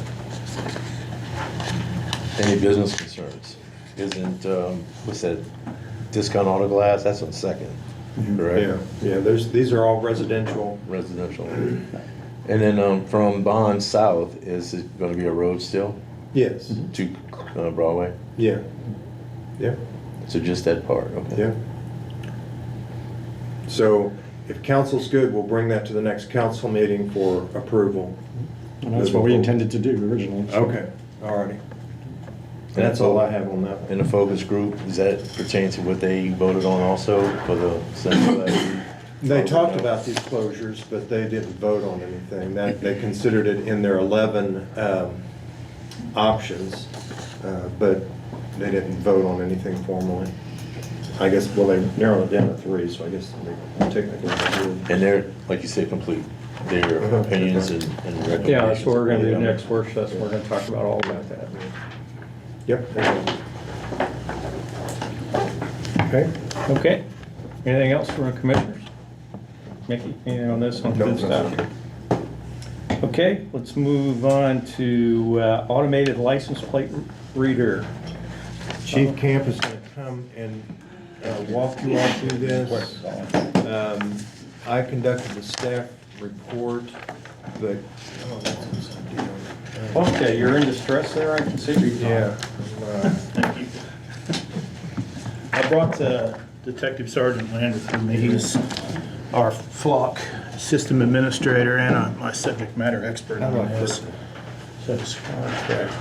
Any business concerns? Isn't, what's that, Discount Auto Glass, that's on Second, correct? Yeah, these are all residential. Residential. And then from Bond South, is it gonna be a road still Yes, to Broadway? yeah, yeah, So just that part, okay? yeah. So if council's good, we'll bring that to the next council meeting for approval. And that's what we intended to do originally. so. Okay, all righty. That's all I have on that. And the focus group, does that pertain to what they voted on also for the Central Avenue? They talked about these closures, but they didn't vote on anything. They considered it in their 11 options, but they didn't vote on anything formally. I guess, well, they narrowed it down to 3, so I guess they technically did. And they're, like you said, complete, their opinions and recommendations. Yeah, that's what we're gonna do next workshop, so we're gonna talk about all about that. Yep. Okay. Okay. Anything else from the commissioners? Mickey, anything on this one? No, Good stuff. Okay, let's move on to automated license plate reader. Chief Camp is going to come and walk you all through this. I conducted the staff report, but, oh, that's upside down. Okay, you're in distress there, I can see. Yeah. I brought Detective Sergeant Landers with me. He's our flock system administrator and my subject matter expert on this. So it's contract.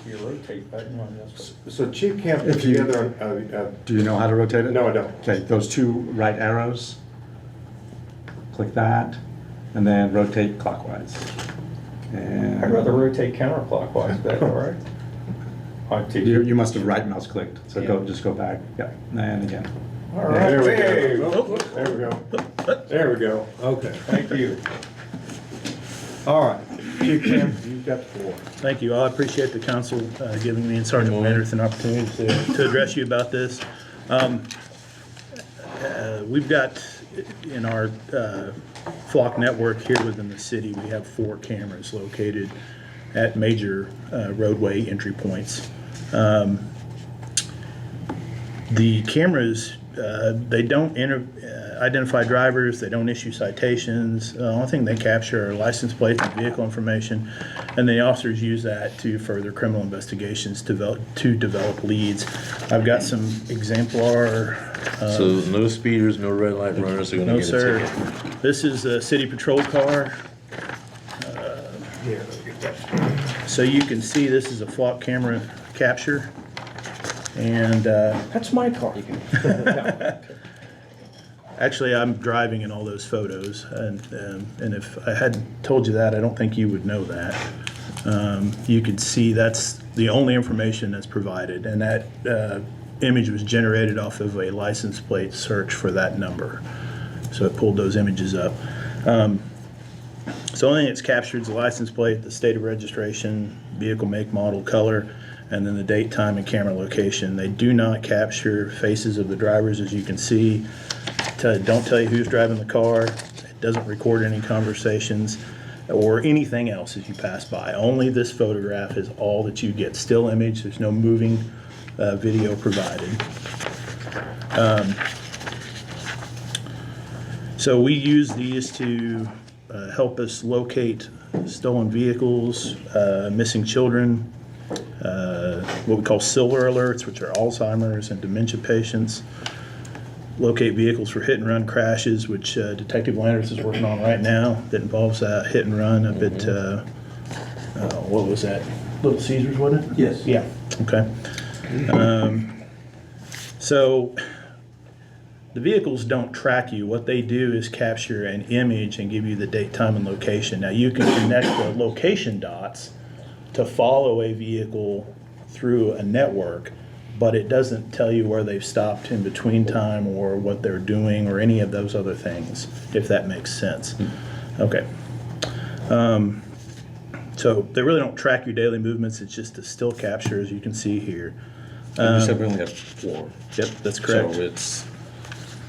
You rotate button on this. So Chief Camp put If you- together, Do you know how to rotate it? no, I don't. Okay, those 2 right arrows. Click that, and then rotate clockwise. And I'd rather rotate counterclockwise, is that all right? On TV. You must have right mouse clicked, so just go back. Yeah, and again. All right. There we Hey, go. Oh, there we go. There we go. Okay. Thank you. All right. Chief Camp, you've got the floor. Thank you. I appreciate the council giving me and Sergeant Landers an opportunity to address you about this. We've got in our flock network here within the city, we have 4 cameras located at major roadway entry points. The cameras, they don't identify drivers, they don't issue citations. The only thing they capture are license plates and vehicle information, and the officers use that to further criminal investigations to develop leads. I've got some exemplar. So no speeders, no red light runners are gonna No, get a sir. ticket? This is a city patrol car. Yeah. So you can see this is a flock camera capture. And That's my car. actually, I'm driving in all those photos. And if I hadn't told you that, I don't think you would know that. You can see that's the only information that's provided. And that image was generated off of a license plate search for that number. So it pulled those images up. So the only thing that's captured is the license plate, the state of registration, vehicle make, model, color, and then the date, time, and camera location. They do not capture faces of the drivers, as you can see. Don't tell you who's driving the car. It doesn't record any conversations or anything else as you pass by. Only this photograph is all that you get. Still image, there's no moving video provided. So we use these to help us locate stolen vehicles, missing children, what we call silver alerts, which are Alzheimer's and dementia patients. Locate vehicles for hit and run crashes, which Detective Landers is working on right now, that involves hit and run up at, what was that? Little Caesars, wasn't it? Yes. Yeah, okay. So the vehicles don't track you. What they do is capture an image and give you the date, time, and location. Now you can connect the location dots to follow a vehicle through a network, but it doesn't tell you where they've stopped in between time or what they're doing or any of those other things, if that makes sense. Okay. So they really don't track your daily movements. It's just a still capture, as you can see here. You said we only have 4. Yep, that's correct. So it's,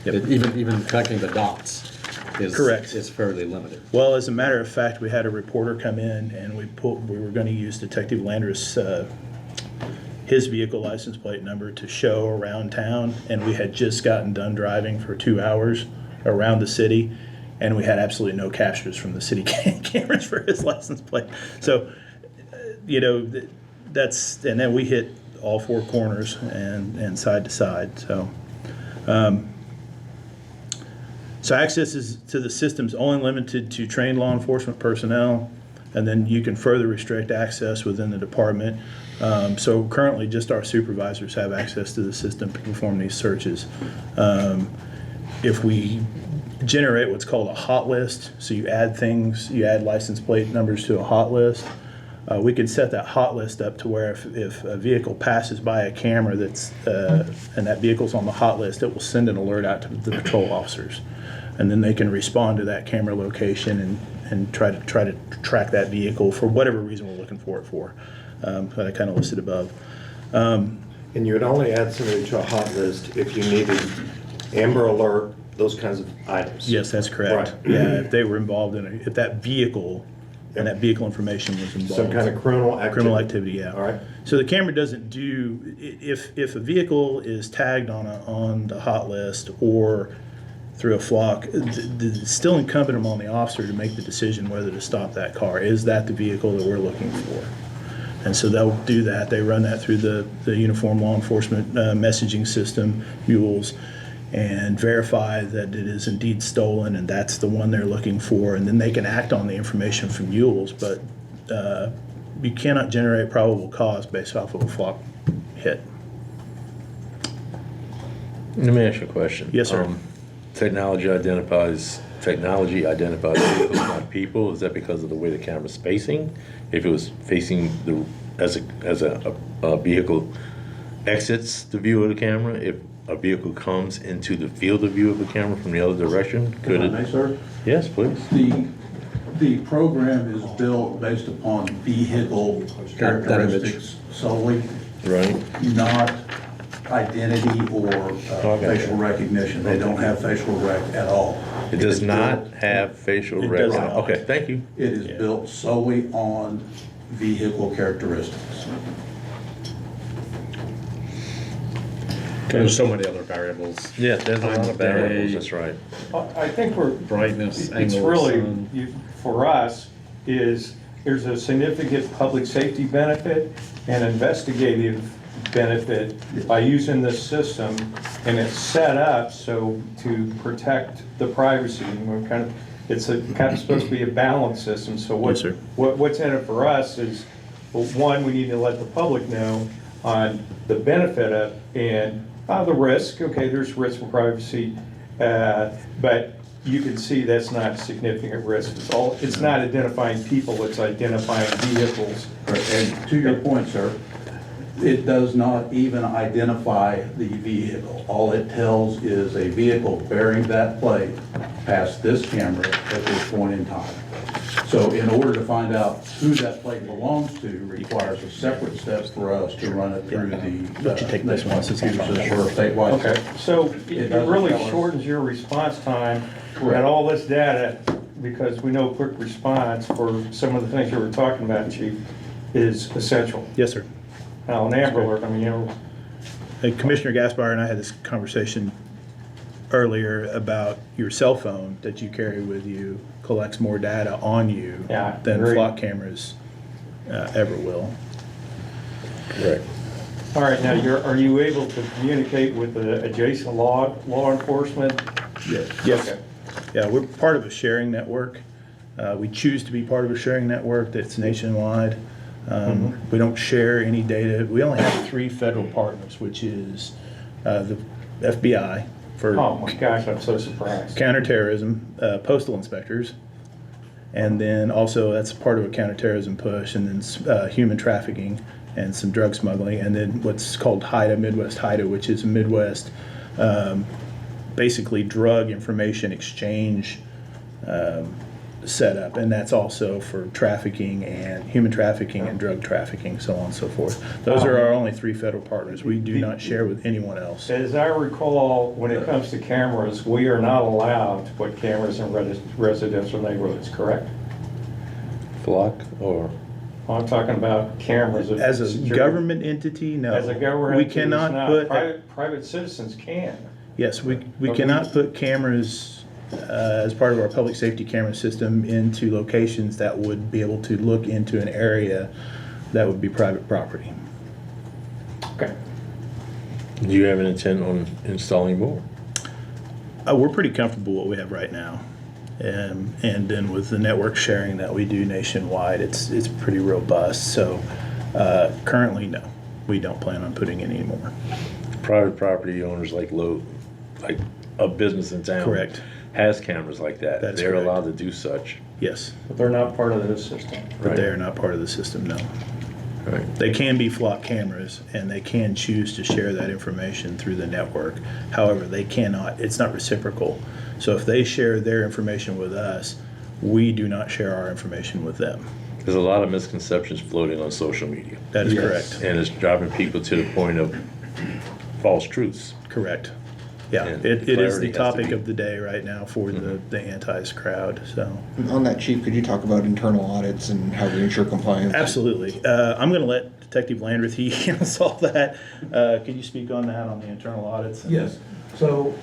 Yep. even tracking the dots is. Correct. Is fairly limited. Well, as a matter of fact, we had a reporter come in and we were going to use Detective Landers' his vehicle license plate number to show around town, and we had just gotten done driving for 2 hours around the city, and we had absolutely no captures from the city cameras for his license plate. So, that's, and then we hit all 4 corners and side to side. So, so access to the system is only limited to trained law enforcement personnel, and then you can further restrict access within the department. So currently, just our supervisors have access to the system to perform these searches. If we generate what's called a hot list, so you add license plate numbers to a hot list, we can set that hot list up to where if a vehicle passes by a camera that's and that vehicle's on the hot list, it will send an alert out to the patrol officers, and then they can respond to that camera location and try to track that vehicle for whatever reason we're looking for it for. That I kind of listed above. And you would only add somebody to a hot list if you needed Amber Alert, those kinds of items. Yes, that's correct. Right. Yeah, if they were involved if that vehicle and that vehicle information was involved. Some kind of criminal activity. Criminal activity, yeah. All right. So the camera doesn't do, if a vehicle is tagged on the hot list or through a flock, it's still incumbent upon the officer to make the decision whether to stop that car. Is that the vehicle that we're looking for? And so they'll do that. They run that through the uniform law enforcement messaging system, mules, and verify that it is indeed stolen and that's the one they're looking for. And then they can act on the information from mules, but you cannot generate probable cause based off of a flock hit. Let me ask you a question. Yes, sir. Technology identifies vehicles, not people. Is that because of the way the camera's spacing? If it was facing as a vehicle exits the view of the camera, if a vehicle comes into the field of view of the camera from the other direction, could If I it? may, sir? Yes, please. The program is built based upon vehicle characteristics solely, Right. not identity or facial recognition. They don't have facial rec at all. It does not have facial It does recognition. not. Okay, thank you. It is built solely on vehicle characteristics. There's so many other variables. Yeah, there's a lot Time of variables, day. that's right. I think Brightness, it's angle, really, sun. for us, there's a significant public safety benefit and investigative benefit by using this system, and it's set up so to protect the privacy. And we're it's kind of supposed to be a balanced system. So Yes, sir. what's in it for us is, well, one, we need to let the public know on the benefit of and the risk. Okay, there's risk for privacy, but you can see that's not a significant risk. It's not identifying people, it's identifying vehicles. And to your point, sir, it does not even identify the vehicle. All it tells is a vehicle bearing that plate past this camera at this point in time. So in order to find out who that plate belongs to requires a separate step for us to run it through Let you take this one, since it's computer on system or statewide. Okay, system. so it doesn't really tell us. shortens your response time Correct. and all this data, because we know quick response for some of the things you were talking about, Chief, is essential. Yes, sir. Now, an Amber Alert, I mean, Commissioner Gaspar and I had this conversation earlier about your cell phone that you carry with you collects more data on you Yeah, than agreed. flock cameras ever will. Right. All right, now, are you able to communicate with the adjacent law enforcement? Yes. Okay. Yeah, we're part of a sharing network. We choose to be part of a sharing network that's nationwide. We don't share any data. We only have 3 federal partners, which is the FBI for Oh my gosh, I'm so surprised. counterterrorism, postal inspectors, and then also that's part of a counterterrorism push, and then human trafficking and some drug smuggling, and then what's called HIDA, Midwest HIDA, which is Midwest, basically drug information exchange setup, and that's also for trafficking and human trafficking and drug trafficking, so on and so forth. Those are our only 3 federal partners. We do not share with anyone else. As I recall, when it comes to cameras, we are not allowed to put cameras in residential neighborhoods, correct? Flock or? I'm talking about cameras. As a security. government entity, no. As a government We entity, cannot it's not. put, Private citizens can. yes, we But cannot put cameras as part of our public safety camera system into locations that would be able to look into an area that would be private property. Okay. Do you have an intent on installing more? We're pretty comfortable with what we have right now. And then with the network sharing that we do nationwide, it's pretty robust. So currently, no, we don't plan on putting in any more. Private property owners like a business in town. Correct. Has cameras like that. That is They're correct. allowed to do such. Yes, But they're not part of this system. but Right. they are not part of the system, no. Right. They can be flock cameras, and they can choose to share that information through the network. However, they cannot, it's not reciprocal. So if they share their information with us, we do not share our information with them. There's a lot of misconceptions floating on social media. That is Yes. correct. And it's driving people to the point of false truths. Correct. Yeah, And it is clarity the has to topic be- of the day right now for the antis crowd, so. On that, Chief, could you talk about internal audits and how we ensure compliance? Absolutely. I'm going to let Detective Landreth, he handles all that. Could you speak on that, on the internal audits? Yes, so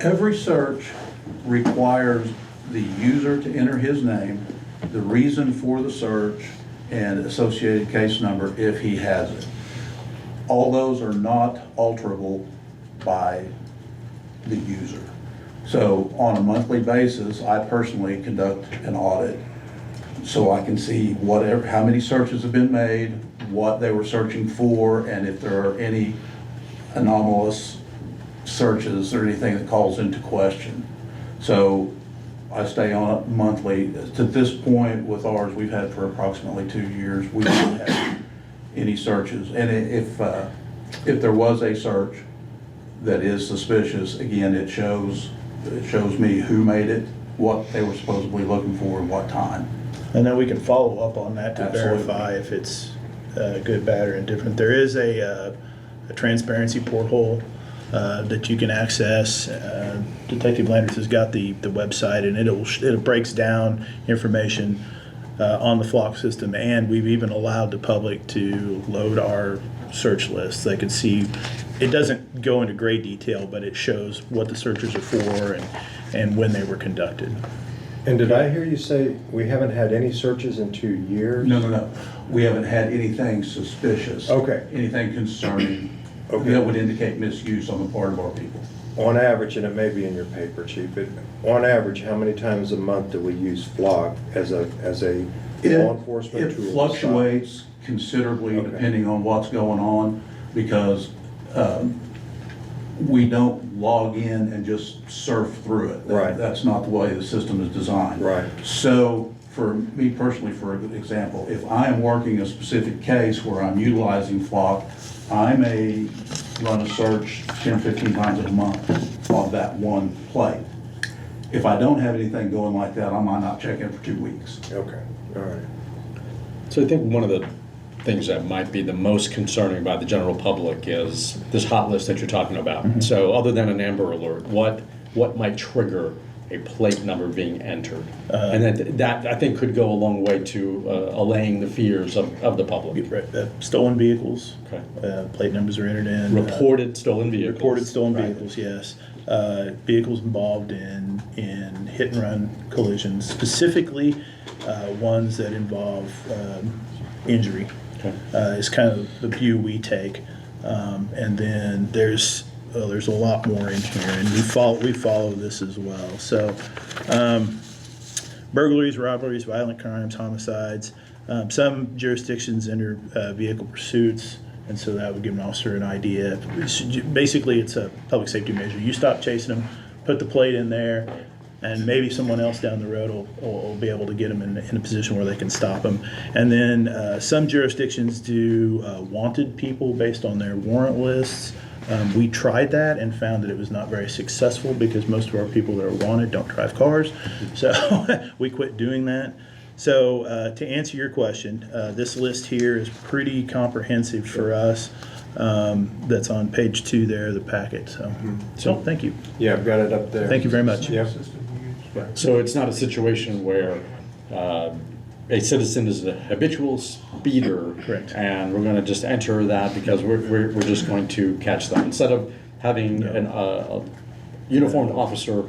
every search requires the user to enter his name, the reason for the search, and associated case number if he has it. All those are not alterable by the user. So on a monthly basis, I personally conduct an audit so I can see how many searches have been made, what they were searching for, and if there are any anomalous searches or anything that calls into question. So I stay on it monthly. To this point with ours, we've had for approximately 2 years, we haven't had any searches. And if there was a search that is suspicious, again, it shows me who made it, what they were supposedly looking for, and what time. And then we can follow up on that to Absolutely. verify if it's good, bad, or indifferent. There is a transparency porthole that you can access. Detective Landers has got the website, and it breaks down information on the flock system, and we've even allowed the public to load our search lists. They can see, it doesn't go into great detail, but it shows what the searches are for and when they were conducted. And did I hear you say we haven't had any searches in 2 years? No. We haven't had anything suspicious. Okay. Anything concerning Okay. that would indicate misuse on the part of our people. On average, and it may be in your paper, Chief, but on average, how many times a month do we use flock as a law enforcement tool? It fluctuates considerably Okay. depending on what's going on, because we don't log in and just surf through it. Right. That's not the way the system is designed. Right. So for me personally, for example, if I am working a specific case where I'm utilizing flock, I may run a search 10, 15 times a month on that one plate. If I don't have anything going like that, I might not check in for 2 weeks. Okay, all right. So I think one of the things that might be the most concerning about the general public is this hot list that you're talking about. Mm-hmm. So other than an Amber Alert, what might trigger a plate number being entered? And that I think could go a long way to allaying the fears of the public. Stolen vehicles. Okay. Plate numbers are entered in. Reported stolen vehicles. Reported stolen Right. vehicles, yes. Vehicles involved in hit and run collisions, specifically ones that involve injury. is kind of the view we take. And then there's a lot more in here, and we follow this as well. So burglaries, robberies, violent crimes, homicides. Some jurisdictions enter vehicle pursuits, and so that would give an officer an idea. Basically, it's a public safety measure. You stop chasing them, put the plate in there, and maybe someone else down the road will be able to get them in a position where they can stop them. And then some jurisdictions do wanted people based on their warrant lists. We tried that and found that it was not very successful because most of our people that are wanted don't drive cars. So we quit doing that. So to answer your question, this list here is pretty comprehensive for us. That's on page 2 there, the packet. So thank you. Yeah, I've got it up there. Thank you very much. Yep. So it's not a situation where a citizen is a habitual speeder. Correct. And we're going to just enter that because we're just going to catch them. Instead of having a uniformed officer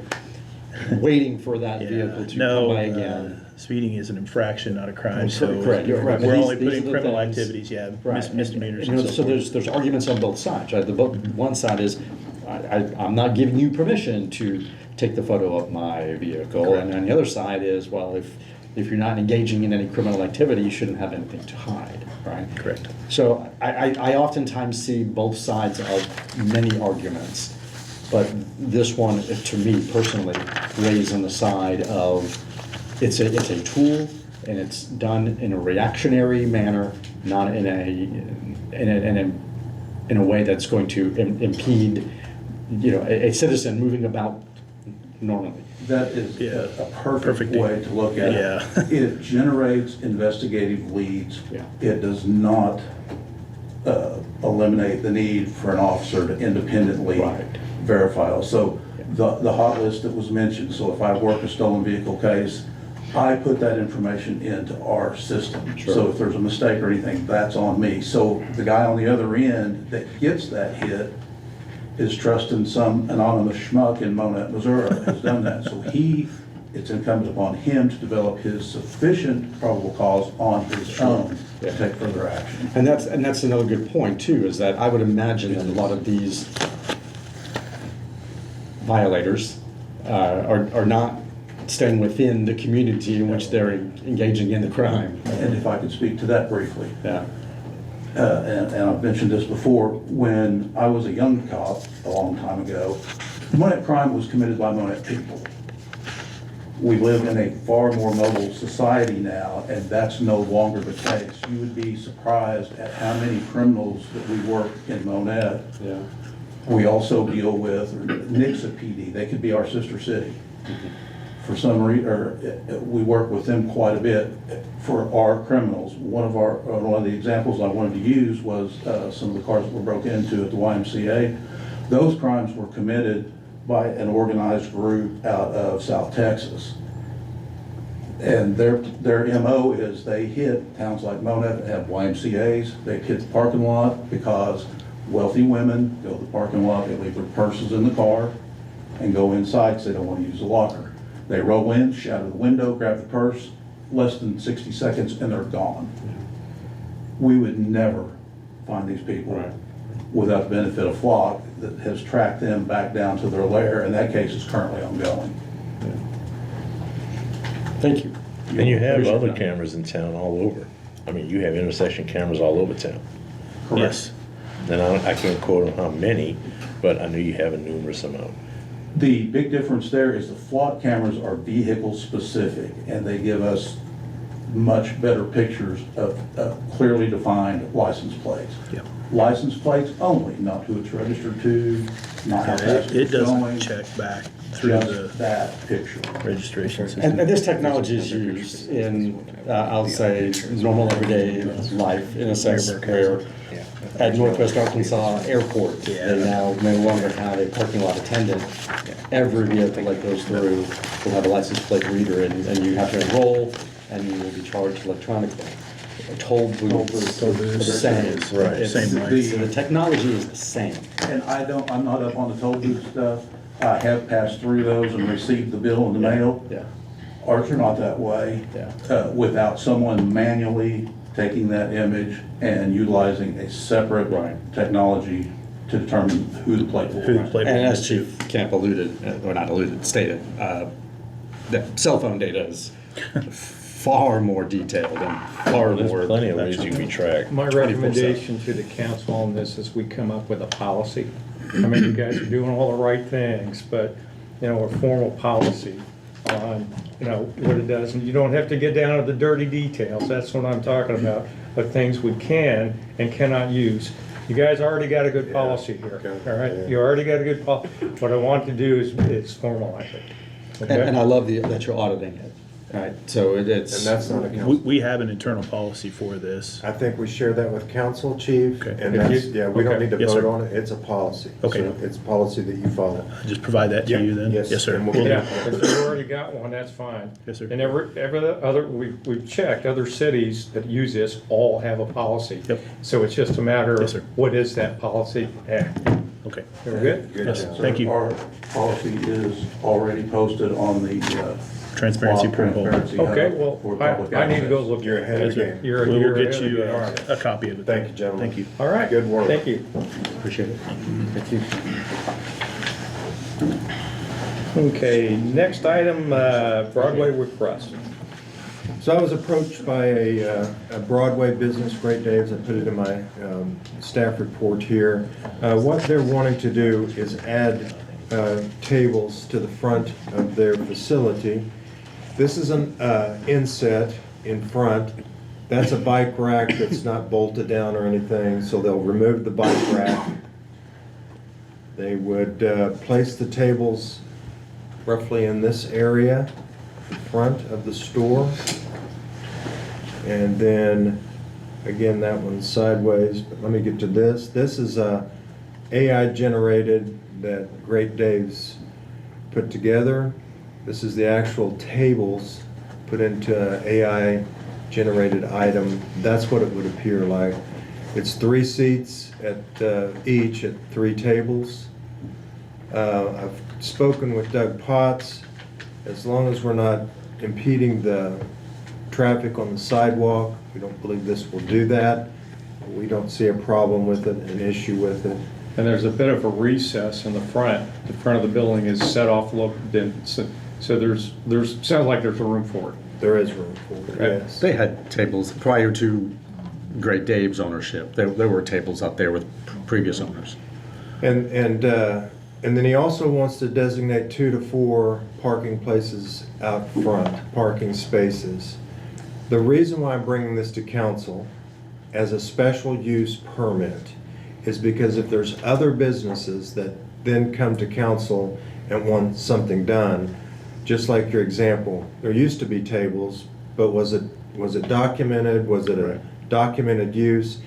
waiting for that vehicle to come by again. Speeding is an infraction, not a crime. Correct. You're right. We're only These putting are the criminal things. activities, Right. misdemeanors. And, And so there's arguments on both sides, right? One side is I'm not giving you permission to take the photo of my vehicle, Correct. and then the other side is, well, if you're not engaging in any criminal activity, you shouldn't have anything to hide, right? Correct. So I oftentimes see both sides of many arguments, but this one, to me personally, lays on the side of it's a tool, and it's done in a reactionary manner, not in a way that's going to impede, a citizen moving about normally. That is a perfect Perfect. way to look at Yeah. it. It generates investigative leads. Yeah. It does not eliminate the need for an officer to independently Right. verify. So the hot list that was mentioned, so if I work a stolen vehicle case, I put that information into our system. Sure. So if there's a mistake or anything, that's on me. So the guy on the other end that gets that hit is trusting some anonymous schmuck in Monett, Missouri who's done that. So it's incumbent upon him to develop his sufficient probable cause on his own to take further action. And that's another good point too, is that I would imagine that a lot of these violators are not staying within the community in which they're engaging in the crime. And if I could speak to that briefly. Yeah. And I've mentioned this before, when I was a young cop a long time ago, Monett crime was committed by Monett people. We live in a far more mobile society now, and that's no longer the case. You would be surprised at how many criminals that we work in Monett. Yeah. We also deal with Nixa PD. They could be our sister city. For some reason, we work with them quite a bit for our criminals. One of the examples I wanted to use was some of the cars that were broken into at the YMCA. Those crimes were committed by an organized group out of South Texas. And their MO is they hit towns like Monett that have YMCA's. They hit the parking lot because wealthy women go to the parking lot, they leave their purses in the car and go inside because they don't want to use the locker. They roll in, shatter the window, grab the purse, less than 60 seconds, and they're gone. We would never find these people without the benefit of flock that has tracked them back down to their lair, and that case is currently ongoing. Thank you. And you have Appreciate other that. cameras in town all over. I mean, you have intersection cameras all over town. Yes. And I can't quote them how many, but I know you have a numerous amount. The big difference there is the flock cameras are vehicle specific, and they give us much better pictures of clearly defined license plates. Yep. License plates only, not who it's registered to, not how fast It it's doesn't going, check back through just the that picture. registration system. And this technology is used in, I'll say, normal everyday life, in a sense where at Northwest Arkansas Airport, they now no longer have a parking lot attendant. Every vehicle that goes through will have a license plate reader, and you have to enroll, and you will be charged electronically. Toll booths, the same. Right. Same way. So the technology is the same. And I'm not up on the toll booth stuff. I have passed through those and received the bill in the mail. Yeah. Ours are not that way. Yeah. Without someone manually taking that image and utilizing a separate technology to determine who the plate will Who the run. plate And will as be to. Chief Camp alluded, or not alluded, stated, that cell phone data is far more detailed and far There's more. plenty of ways you can be tracked. My 24/7. recommendation to the council on this is we come up with a policy. I mean, you guys are doing all the right things, but, you know, a formal policy on, you know, what it does. And you don't have to get down to the dirty details, that's what I'm talking about, but things we can and cannot use. You guys already got a good policy here, all right? You already got a good policy. What I want to do is formalize it. Okay? And I love that you're auditing it, right? So it's. And that's not a We, council. we have an internal policy for this. I think we share that with council, chief, Okay. and If that's, you- yeah, we don't okay. need to Yes, vote sir. on it, it's a policy. Okay. So it's policy that you follow. Just provide that to you then? Yes, Yes, sir. and we'll Will do. Yeah, if you already got one, that's fine. Yes, sir. And every other, we've checked, other cities that use this all have a policy. Yep. So it's just a matter Yes, sir. of what is that policy? Okay. We're good? Yes, job. thank you. Our policy is already posted on the Transparency law protocol. transparency hub Okay, well, for public I need to go access. look. You're ahead Yes, of the sir. game. You're We will ahead get of you the game. a copy of it. Thank you, gentlemen. Thank you. All right. Good work. Thank you. Appreciate it. Okay, next item, Broadway request. So I was approached by a Broadway business, Great Dave's, I put it in my staff report here. What they're wanting to do is add tables to the front of their facility. This is an inset in front. That's a bike rack that's not bolted down or anything, so they'll remove the bike rack. They would place the tables roughly in this area, the front of the store. And then, again, that one's sideways, but let me get to this. This is AI generated that Great Dave's put together. This is the actual tables put into an AI generated item. That's what it would appear like. It's 3 seats at each at 3 tables. I've spoken with Doug Potts. As long as we're not impeding the traffic on the sidewalk, we don't believe this will do that. We don't see a problem with it, an issue with it. And there's a bit of a recess in the front. The front of the building is set off look, so there's sounds like there's a room for it. There is room for it, yes. They had tables prior to Great Dave's ownership. There were tables out there with previous owners. And then he also wants to designate 2 to 4 parking places out front, parking spaces. The reason why I'm bringing this to council as a special use permit is because if there's other businesses that then come to council and want something done, just like your example, there used to be tables, but was it documented? Was it a documented use?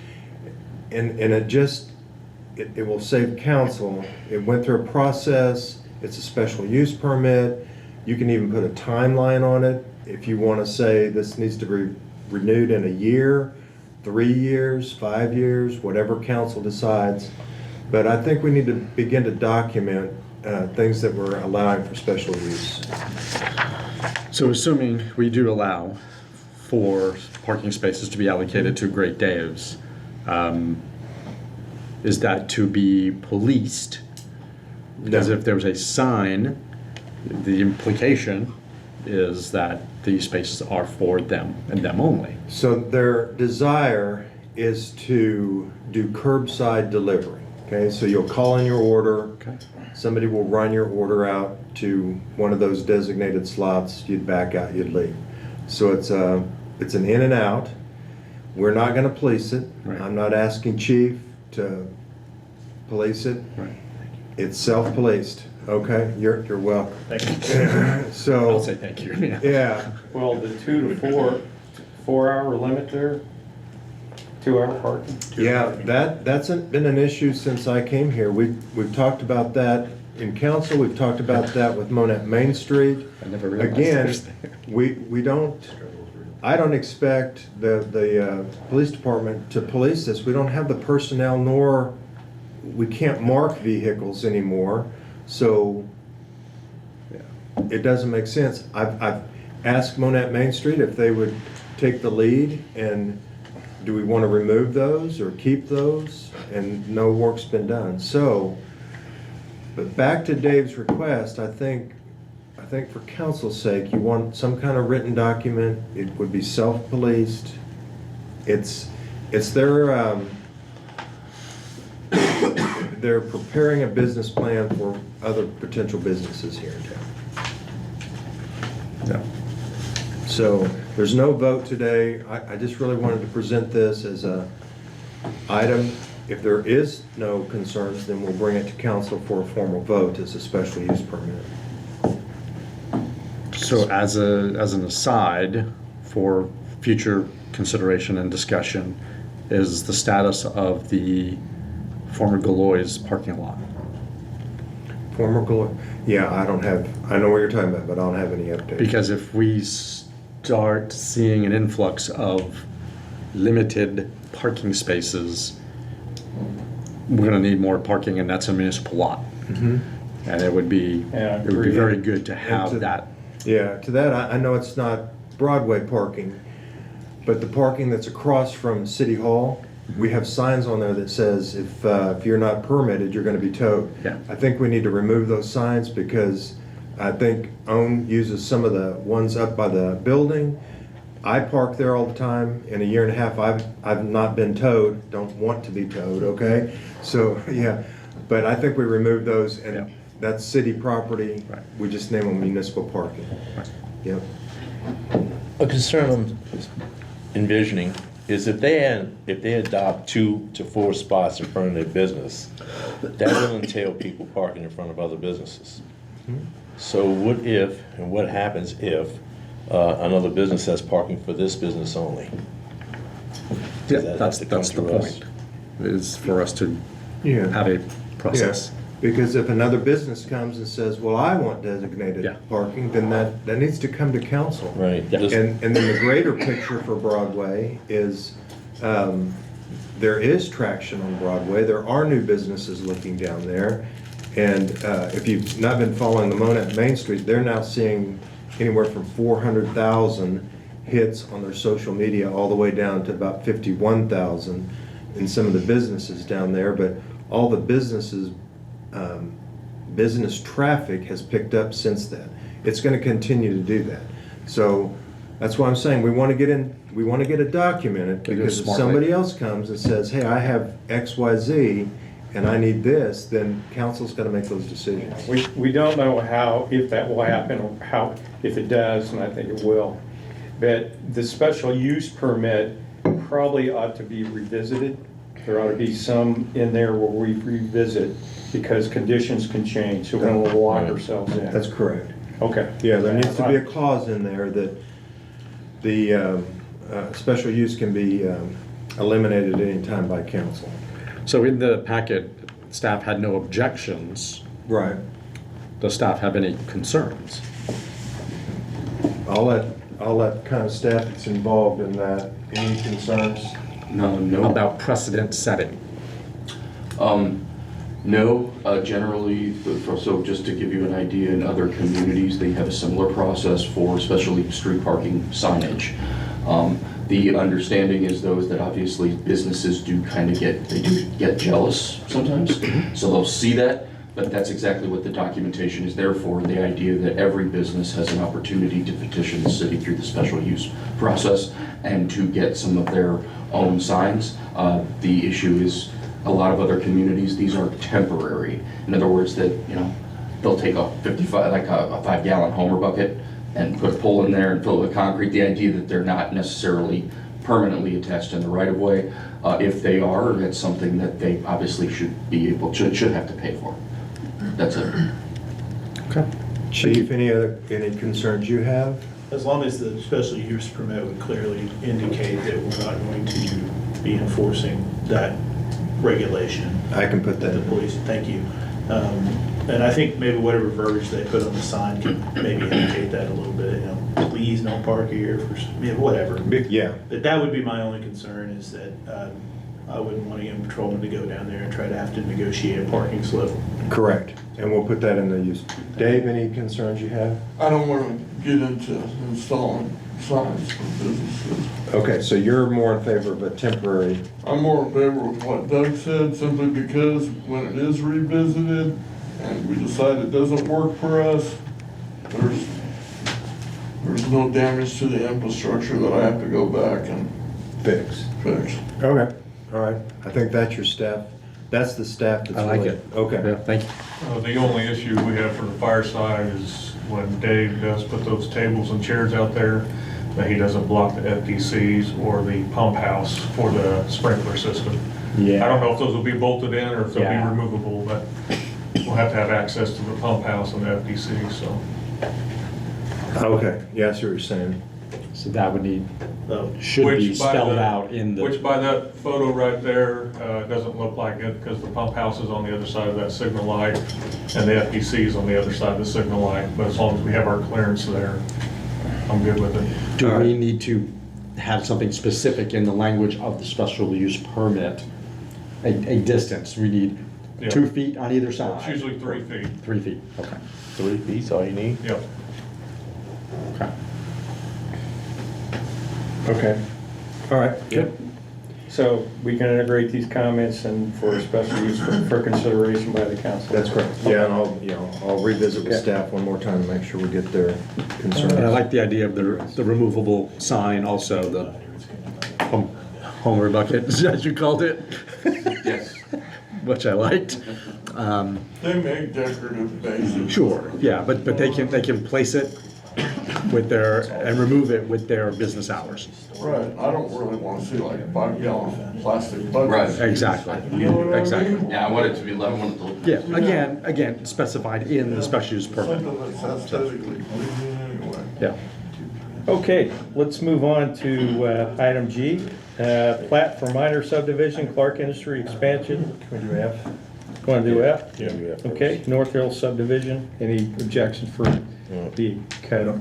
And it will save council. It went through a process. It's a special use permit. You can even put a timeline on it. If you want to say this needs to be renewed in a year, 3 years, 5 years, whatever council decides. But I think we need to begin to document things that we're allowing for special use. So assuming we do allow for parking spaces to be allocated to Great Dave's, is that to be policed? Because No. if there's a sign, the implication is that these spaces are for them and them only. So their desire is to do curbside delivery. Okay, so you'll call in your order. Okay. Somebody will run your order out to one of those designated slots. You'd back out, you'd leave. So it's an in and out. We're not going to police it. Right. I'm not asking chief to police it. Right. It's self-policed. Okay, you're welcome. Thank you. So I'll say thank you. yeah. Well, the 2 to 4 hour limit there, 2 hour parking. Yeah, that's been an issue since I came here. We've talked about that in council, we've talked about that with Monett Main Street. I never realized Again, there's there. I don't expect the police department to police this. We don't have the personnel, nor we can't mark vehicles anymore. So it doesn't make sense. I've asked Monett Main Street if they would take the lead and do we want to remove those or keep those? And no work's been done. So, but back to Dave's request, I think for council's sake, you want some kind of written document. It would be self-policed. It's their, they're preparing a business plan for other potential businesses here in town. Yeah. So there's no vote today. I just really wanted to present this as a item. If there is no concerns, then we'll bring it to council for a formal vote as a special use permit. So as an aside for future consideration and discussion, is the status of the former Galois parking lot? Former Glory, yeah, I know what you're talking about, but I don't have any updates. Because if we start seeing an influx of limited parking spaces, we're gonna need more parking, and that's a municipal lot. Mhm. And it would be very good to have that. Yeah, to that, I know it's not Broadway parking, but the parking that's across from City Hall, we have signs on there that says if you're not permitted, you're gonna be towed. Yeah. I think we need to remove those signs because I think OWN uses some of the ones up by the building. I park there all the time. In a year and a half, I've not been towed, don't want to be towed, okay? So, yeah, but I think we remove those, and Yeah. that's city property. Right. We just name them municipal parking. Right. Yep. A concern I'm envisioning is if they adopt 2 to 4 spots in front of their business, that will entail people parking in front of other businesses. So what if, and what happens if another business has parking for this business only? Yeah, Does that that's have to come the through us? point, is for us to Yeah. have a process. Because if another business comes and says, well, I want designated Yeah. parking, then that needs to come to council. Right. Yeah. Just- And then the greater picture for Broadway is, there is traction on Broadway. There are new businesses looking down there. And if you've not been following the Monett Main Street, they're now seeing anywhere from 400,000 hits on their social media all the way down to about 51,000 in some of the businesses down there. But all the businesses, business traffic has picked up since then. It's going to continue to do that. So that's why I'm saying we want to get it documented, Do it because if smartly. somebody else comes and says, hey, I have XYZ and I need this, then council's got to make those decisions. We don't know if that will happen, or if it does, and I think it will. But the special use permit probably ought to be revisited. There ought to be some in there where we revisit, because conditions can change, so we don't lock ourselves in. That's correct. Okay. Yeah, there needs to be a clause in there that the special use can be eliminated at any time by council. So in the packet, staff had no objections. Right. Does staff have any concerns? I'll let kind of staff that's involved in that. Any concerns? No. About precedent setting? No, generally, so just to give you an idea, in other communities, they have a similar process for especially street parking signage. The understanding is those that obviously businesses do kind of get jealous sometimes. So they'll see that, but that's exactly what the documentation is there for, the idea that every business has an opportunity to petition the city through the special use process and to get some of their own signs. The issue is, a lot of other communities, these are temporary. In other words, that, they'll take a 5-gallon Homer bucket and put a pole in there and fill it with concrete. The idea that they're not necessarily permanently attached in the right of way. If they are, it's something that they obviously should have to pay for. That's it. Okay. Chief, any concerns you have? As long as the special use permit would clearly indicate that we're not going to be enforcing that regulation. I can put that The in. police, thank you. And I think maybe whatever verbiage they put on the sign can maybe indicate that a little bit, please don't park here for, whatever. Yeah. That would be my only concern, is that I wouldn't want a young patrolman to go down there and try to have to negotiate a parking slip. Correct. And we'll put that in the use. Dave, any concerns you have? I don't want to get into installing signs for businesses. Okay, so you're more in favor of a temporary, I'm more in favor of what Doug said, simply because when it is revisited and we decide it doesn't work for us, there's no damage to the infrastructure that I have to go back and fix. fix. Okay, all right. I think that's your staff. That's the staff that's I like really- it. Okay. Yeah, thank you. The only issue we have for the fireside is when Dave does put those tables and chairs out there, that he doesn't block the FDCs or the pump house for the sprinkler system. Yeah. I don't know if those will be bolted in or if they'll Yeah. be removable, but we'll have to have access to the pump house and the FDC, so. Okay, yeah, I see what you're saying. So that would need, should be Which by spelled the- out in the. Which by that photo right there, doesn't look like it because the pump house is on the other side of that signal light and the FDC is on the other side of the signal light. But as long as we have our clearance there, I'm good with it. Do we need to have something specific in the language of the special use permit? A distance, we need Yeah. 2 feet on either It's side? usually 3 feet. 3 feet, okay. 3 feet's all you need? Yep. Okay. Okay. All right, good. So we can integrate these comments and for special use for consideration by the council. That's correct. Yeah, and I'll revisit with Okay. staff one more time to make sure we get their concerns. And I like the idea of the removable sign also, the Homer bucket, as you called it. Yes. Which I liked. They make decorative bases. Sure, yeah, but they can place it with their, and remove it with their business hours. Right, I don't really want to see like 5-gallon plastic buckets. Right. Exactly, You know what I exactly. mean? Yeah, I want it to be, I want it to. Yeah, again, specified in the special use permit. Something that's aesthetically pleasing anyway. Yeah. Okay, let's move on to item G. Plat for minor subdivision, Clark Industry Expansion. Can we do F? Want to do F? Yeah. Do F first. Okay, North Hill subdivision. Any objections for the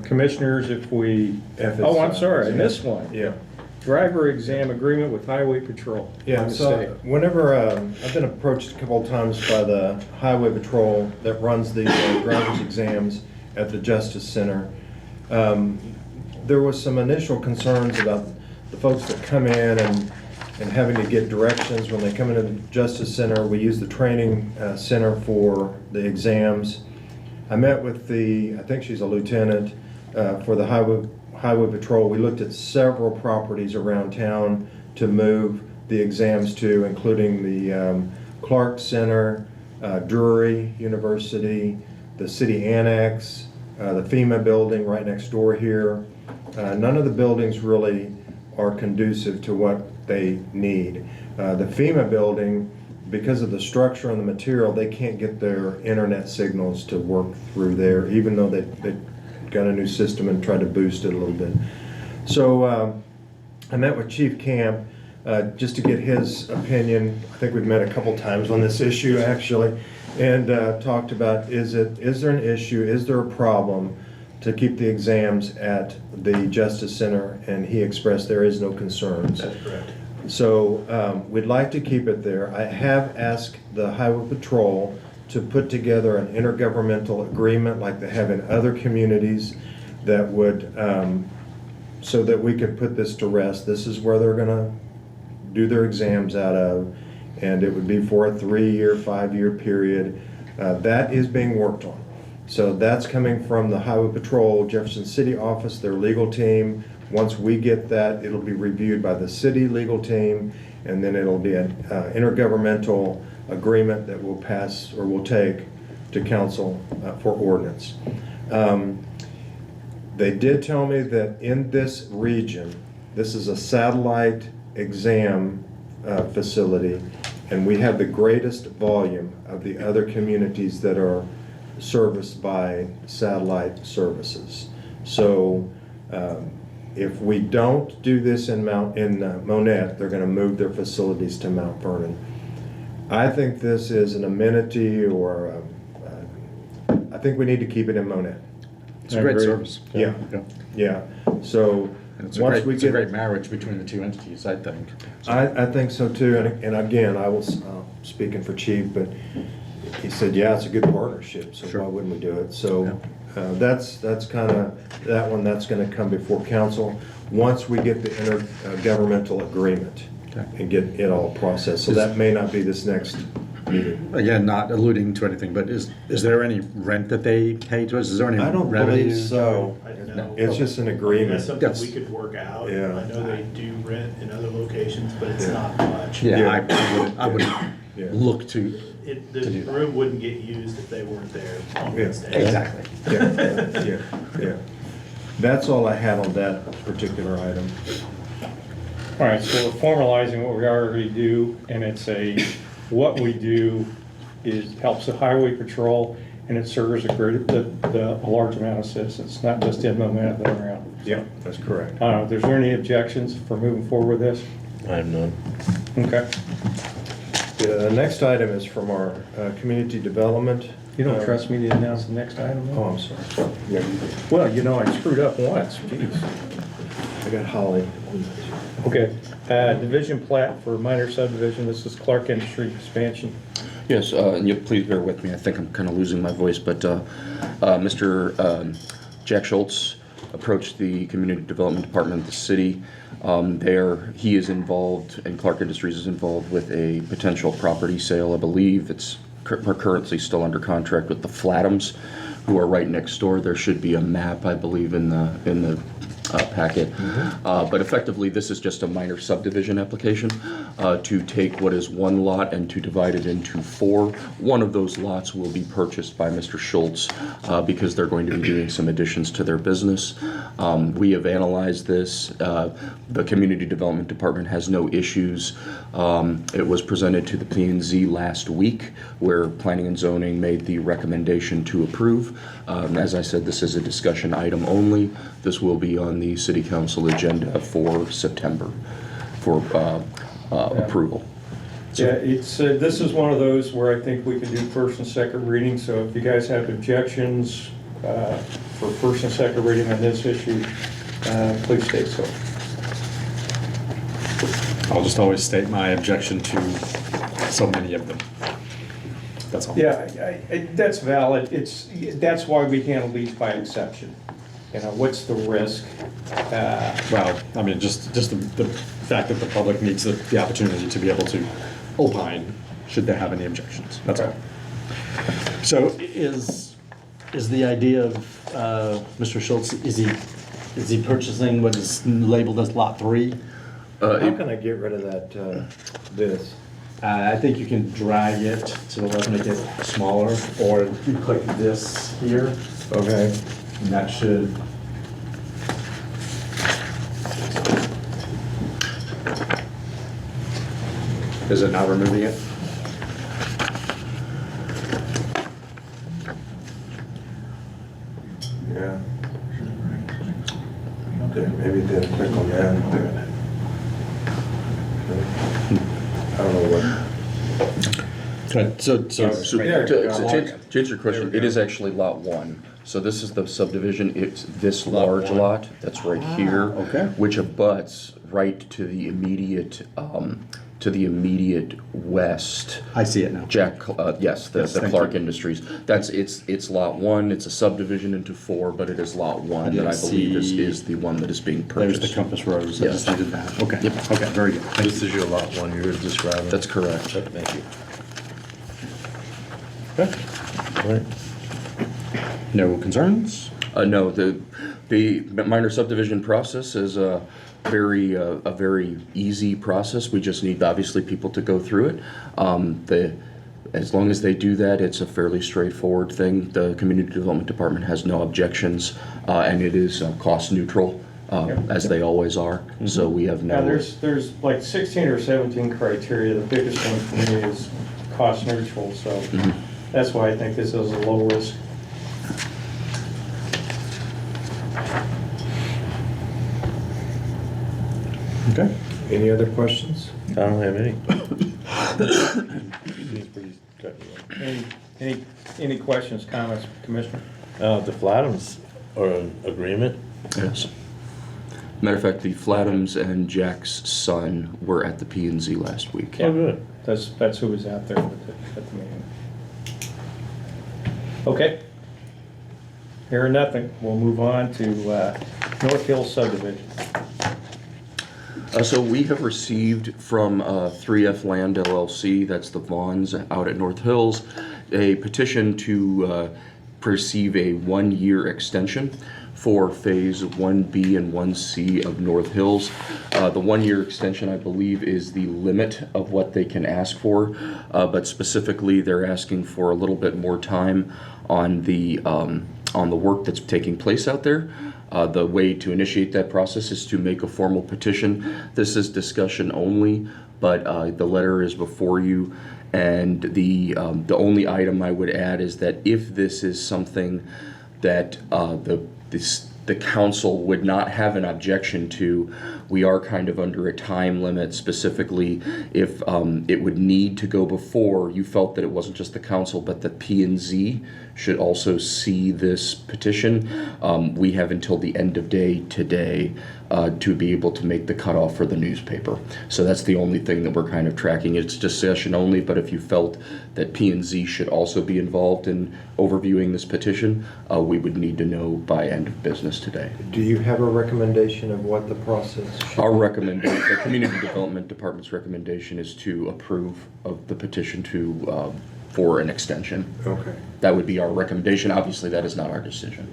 commissioners if we, F is, oh, I'm sorry, I missed one. Yeah. Driver exam agreement with Highway Patrol. Yeah, My so mistake. whenever, I've been approached a couple of times by the Highway Patrol that runs the driver's exams at the Justice Center. There was some initial concerns about the folks that come in and having to get directions when they come into the Justice Center. We use the training center for the exams. I met with I think she's a lieutenant for the Highway Patrol. We looked at several properties around town to move the exams to, including the Clark Center, Drury University, the City Annex, the FEMA building right next door here. None of the buildings really are conducive to what they need. The FEMA building, because of the structure and the material, they can't get their internet signals to work through there, even though they got a new system and tried to boost it a little bit. So I met with Chief Camp just to get his opinion. I think we've met a couple times on this issue actually, and talked about is there an issue, is there a problem to keep the exams at the Justice Center, and he expressed there is no concerns. That's correct. So we'd like to keep it there. I have asked the Highway Patrol to put together an intergovernmental agreement like they have in other communities that would, so that we could put this to rest. This is where they're gonna do their exams out of, and it would be for a 3-year, 5-year period. That is being worked on. So that's coming from the Highway Patrol, Jefferson City office, their legal team. Once we get that, it'll be reviewed by the city legal team, and then it'll be an intergovernmental agreement that will pass, or will take to council for ordinance. They did tell me that in this region, this is a satellite exam facility, and we have the greatest volume of the other communities that are serviced by satellite services. So if we don't do this in Monett, they're going to move their facilities to Mount Vernon. I think this is an amenity, or I think we need to keep it in Monett. It's a great service. Yeah, yeah. So And it's once we it's a get, great marriage between the two entities, I think. I think so too. And again, I will speaking for Chief, but he said, yeah, it's a good partnership, so Sure. why wouldn't we do it? So that's kind of, that one, that's going to come before council once we get the intergovernmental agreement Okay. and get it all processed. So that may not be this next meeting. Again, not alluding to anything, but is there any rent that they pay to us? Is there any I don't revenue? believe so. No. It's just an That's agreement. something Yes. we could work out. Yeah. I know they do rent in other locations, but it's Yeah. not much. Yeah, Yeah. I would Yeah. look to, The do that. room wouldn't get used if they weren't there on Yeah. Wednesday. exactly. Yeah. That's all I had on that particular item. All right, so we're formalizing what we already do, and it's what we do is helps the highway patrol, and it serves a large amount of citizens, not just in Monett, but around. Yeah, that's correct. Is there any objections for moving forward with this? I have none. Okay. The next item is from our community development. You don't trust me to announce the next item? Oh, I'm sorry. Yeah, Well, I screwed up once, jeez. I got Holly. Okay, division plat for minor subdivision, this is Clark Industry expansion. Yes, and you'll please bear with me, I think I'm kind of losing my voice, but Mr. Jack Schultz approached the Community Development Department of the city. He is involved, and Clark Industries is involved with a potential property sale. I believe we're currently still under contract with the Flattums, who are right next door. There should be a map, I believe, in the packet. But effectively, this is just a minor subdivision application to take what is one lot and to divide it into 4. One of those lots will be purchased by Mr. Schultz because they're going to be doing some additions to their business. We have analyzed this. The Community Development Department has no issues. It was presented to the P&Z last week, where Planning and Zoning made the recommendation to approve. As I said, this is a discussion item only. This will be on the City Council agenda for September for approval. Yeah, this is one of those where I think we can do first and second reading, so if you guys have objections for first and second reading on this issue, please state so. I'll just always state my objection to so many of them. That's all. Yeah, that's valid. That's why we handle these by exception. What's the risk? Well, I mean, just the fact that the public needs the opportunity to be able to opine should they have any objections. That's all. So is the idea of Mr. Schultz, is he purchasing what is labeled as Lot 3? How can I get rid of that, this? I think you can drag it to the left, make it smaller, or you click this here, Okay. and that should. Is it not removing it? Yeah. Okay, maybe it didn't click on that. I don't know what. Okay, so There you go. To answer your question, it is actually Lot 1. So this is the subdivision, it's this large lot that's right here, okay. which abuts right to the immediate west. I see it now. Yes, Yes, the thank Clark you. Industries. It's Lot 1, it's a subdivision into 4, but it is Lot 1 didn't that I believe see- is the one that is being There's purchased. the compass rose. I Yes. just needed that. Okay. Yep. Okay, very good. Thank This is your lot 1 you're describing? That's correct. Thank you. you. Right. No concerns? No, the minor subdivision process is a very easy process. We just need, obviously, people to go through it. As long as they do that, it's a fairly straightforward thing. The Community Development Department has no objections, and it is cost neutral, as they always are. So we have Now, no. there's like 16 or 17 criteria. The biggest one for me is cost neutral, so that's why I think this is a low risk. Okay. Any other questions? I don't have any. Any questions, comments, Commissioner? The Flattums are in agreement. Yes. Matter of fact, the Flattums and Jack's son were at the P&Z last week. Oh, good. That's who was out there at the meeting. Okay. Hearing nothing, we'll move on to North Hill subdivision. So we have received from 3F Land LLC, that's the Vaughns out at North Hills, a petition to receive a 1-year extension for Phase 1B and 1C of North Hills. The 1-year extension, I believe, is the limit of what they can ask for, but specifically they're asking for a little bit more time on the work that's taking place out there. The way to initiate that process is to make a formal petition. This is discussion only, but the letter is before you. And the only item I would add is that if this is something that the council would not have an objection to, we are kind of under a time limit, specifically if it would need to go before you felt that it wasn't just the council, but the P&Z should also see this petition. We have until the end of day today to be able to make the cutoff for the newspaper. So that's the only thing that we're kind of tracking. It's discussion only, but if you felt that P&Z should also be involved in overviewing this petition, we would need to know by end of business today. Do you have a recommendation of what the process should Our recommendation, the Community Development Department's recommendation is to approve of the petition to for an extension. Okay. That would be our recommendation. Obviously, that is not our decision.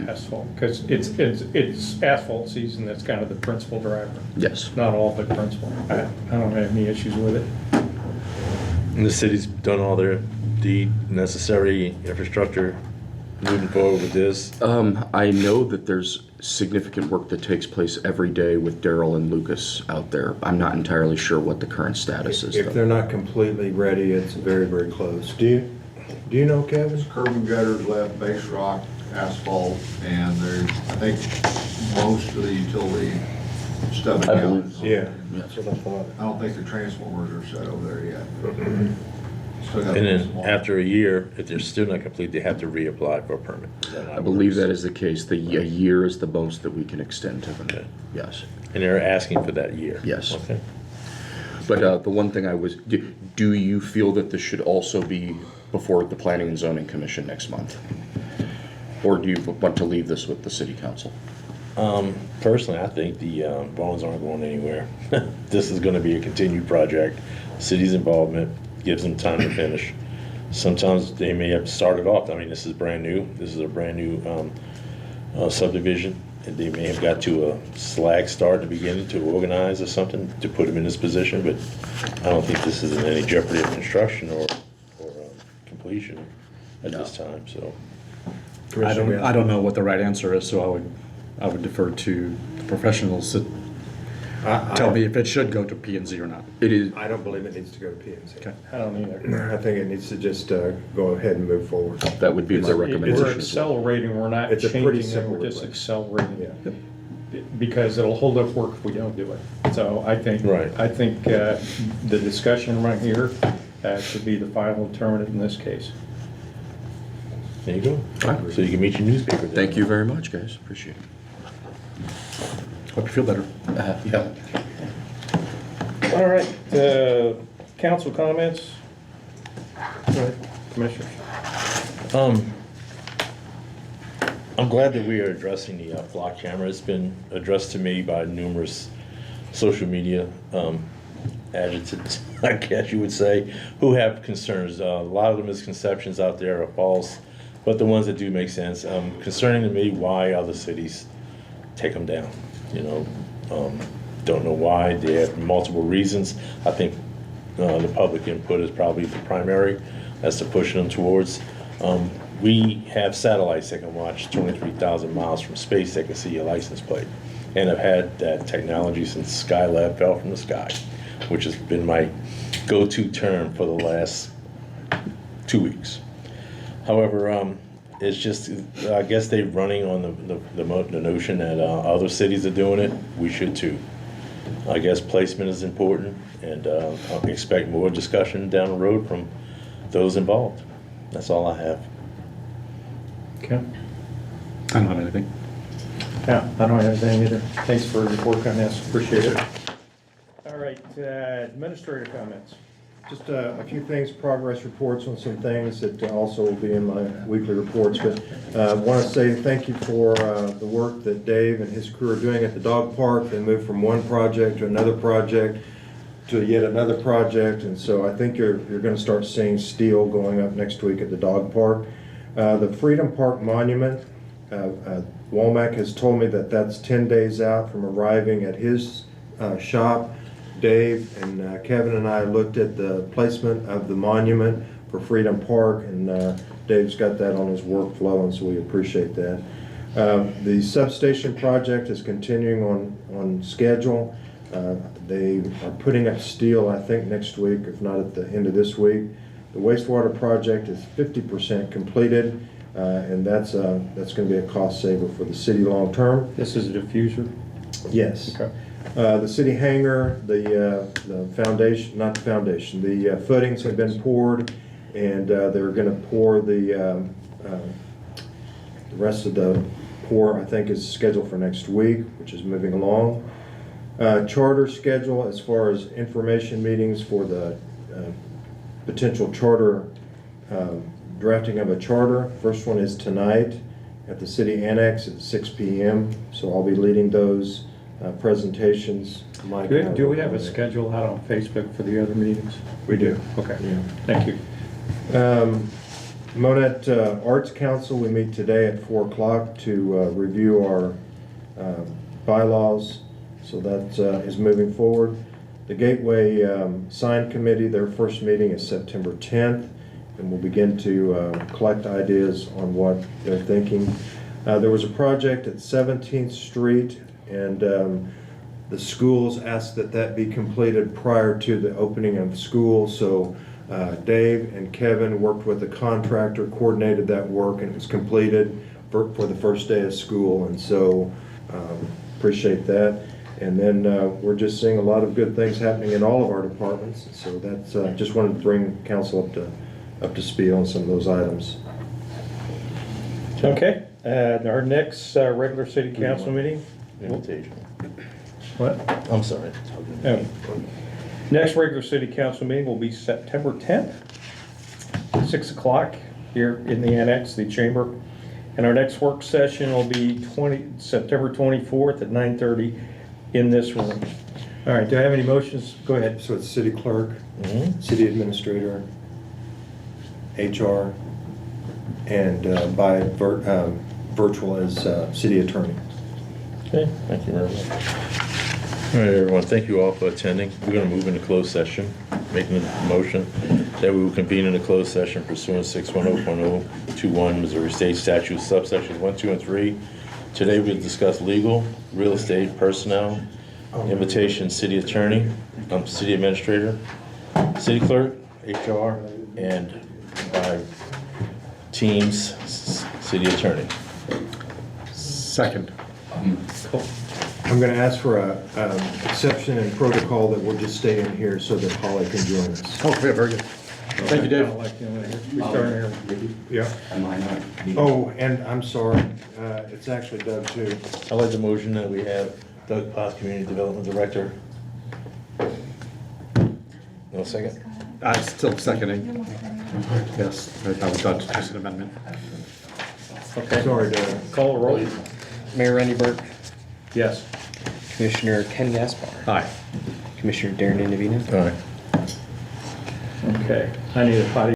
Asphalt, because it's asphalt season, that's kind of the principal driver. Yes. Not all, but principal. I don't have any issues with it. And the city's done all the necessary infrastructure moving forward with this. I know that there's significant work that takes place every day with Daryl and Lucas out there. I'm not entirely sure what the current status is. If though. they're not completely ready, it's very, very close. Do you know, Kevin? Curb and gutters left, base rock, asphalt, and there's, I think, most of the utility stuff. I believe so. Yeah, that's what I thought. I don't think the transformers are set over there yet. And then after a year, if they're still not complete, they have to reapply for a permit. I believe that is the case. A year is the most that we can extend to them. Okay. Yes. And they're asking for that year? Yes. Okay. But the one thing do you feel that this should also be before the Planning and Zoning Commission next month? Or do you want to leave this with the City Council? Personally, I think the bonds aren't going anywhere. This is going to be a continued project. City's involvement gives them time to finish. Sometimes they may have started off, I mean, this is brand new. This is a brand new subdivision. And they may have got to a slag start in the beginning to organize or something to put them in this position, but I don't think this is in any jeopardy of construction or completion at this time, so. I don't know what the right answer is, so I would defer to the professionals to tell me if it should go to P&Z or not. It is. I don't believe it needs to go to P&Z. Okay. I don't either. I think it needs to just go ahead and move forward. That would be my recommendation. We're accelerating, we're not It's a pretty changing it, simple we're just request. accelerating Yeah. it. Because it'll hold up work if we don't do it. So I think, Right. the discussion right here should be the final determinant in this case. There you go. So you can meet your newspaper. then. Thank you very much, guys. Appreciate it. Hope you feel better. Yeah. All right, council comments? Go ahead, Commissioners. I'm glad that we are addressing the flock camera. It's been addressed to me by numerous social media adjectives, I guess you would say, who have concerns. A lot of the misconceptions out there are false, but the ones that do make sense. Concerning to me, why other cities take them down. Don't know why. They have multiple reasons. I think the public input is probably the primary as to pushing them towards. We have satellites that can watch 23,000 miles from space that can see your license plate. And I've had that technology since Skylab fell from the sky, which has been my go-to term for the last 2 weeks. However, it's just, I guess they're running on the notion that other cities are doing it. We should too. I guess placement is important, and I expect more discussion down the road from those involved. That's all I have. Okay. I don't have anything. Yeah, I don't have anything either. Thanks for your work on this, appreciate it. All right, administrator comments. Just a few things, progress reports on some things that also will be in my weekly reports. But I want to say thank you for the work that Dave and his crew are doing at the dog park. They moved from one project to another project to yet another project. And so I think you're going to start seeing steel going up next week at the dog park. The Freedom Park Monument, Womack has told me that that's 10 days out from arriving at his shop. Dave and Kevin and I looked at the placement of the monument for Freedom Park, and Dave's got that on his workflow, and so we appreciate that. The substation project is continuing on schedule. They are putting up steel, I think, next week, if not at the end of this week. The wastewater project is 50% completed, and that's going to be a cost saver for the city long term. This is a diffuser? Yes. Okay. The city hangar, the foundation, not the foundation, the footings have been poured, and they're going to pour the rest of the pour, I think, is scheduled for next week, which is moving along. Charter schedule as far as information meetings for the potential charter, drafting of a charter. First one is tonight at the city annex at 6 p.m. So I'll be leading those presentations. Mike and I Do we will have a be there. schedule out on Facebook for the other meetings? We do. Okay, Yeah. thank you. Monett Arts Council, we meet today at 4 o'clock to review our bylaws, so that is moving forward. The Gateway Sign Committee, their first meeting is September 10th, and we'll begin to collect ideas on what they're thinking. There was a project at 17th Street, and the schools asked that that be completed prior to the opening of the school, so Dave and Kevin worked with the contractor, coordinated that work, and it was completed for the first day of school, and so appreciate that. And then we're just seeing a lot of good things happening in all of our departments, so that's just wanted to bring council up to speed on some of those items. Okay, our next regular city council meeting. Invitation. What? I'm sorry. Next regular city council meeting will be September 10th, 6 o'clock here in the annex, the chamber. And our next work session will be September 24th at 9:30 in this room. All right, do I have any motions? Go ahead. So it's city clerk, city administrator, HR, and by virtual as city attorney. Okay, thank you very much. All right, everyone, thank you all for attending. We're going to move into closed session, making a motion that we will convene in a closed session pursuant to 610.021 Missouri State Statute subsections 1, 2, and 3. Today we'll discuss legal, real estate, personnel, invitation, city attorney, city administrator, city clerk, HR, and by teams, city attorney. Second. I'm going to ask for a exception and protocol that we'll just stay in here so that Holly can join us. Okay, very good. Thank you, Dave. We start here. Yeah. Am I not? Oh, and I'm sorry, it's actually Doug too. I'd like the motion that we have Doug Potts, Community Development Director. No second? I'm still seconding. Yes, I was done, just an amendment. Okay. Sorry, Doug. Call a roll. Mayor Randy Burke, Yes. Commissioner Ken Gaspar, Aye. Commissioner Darren Indovina. All right. Okay, I need a potty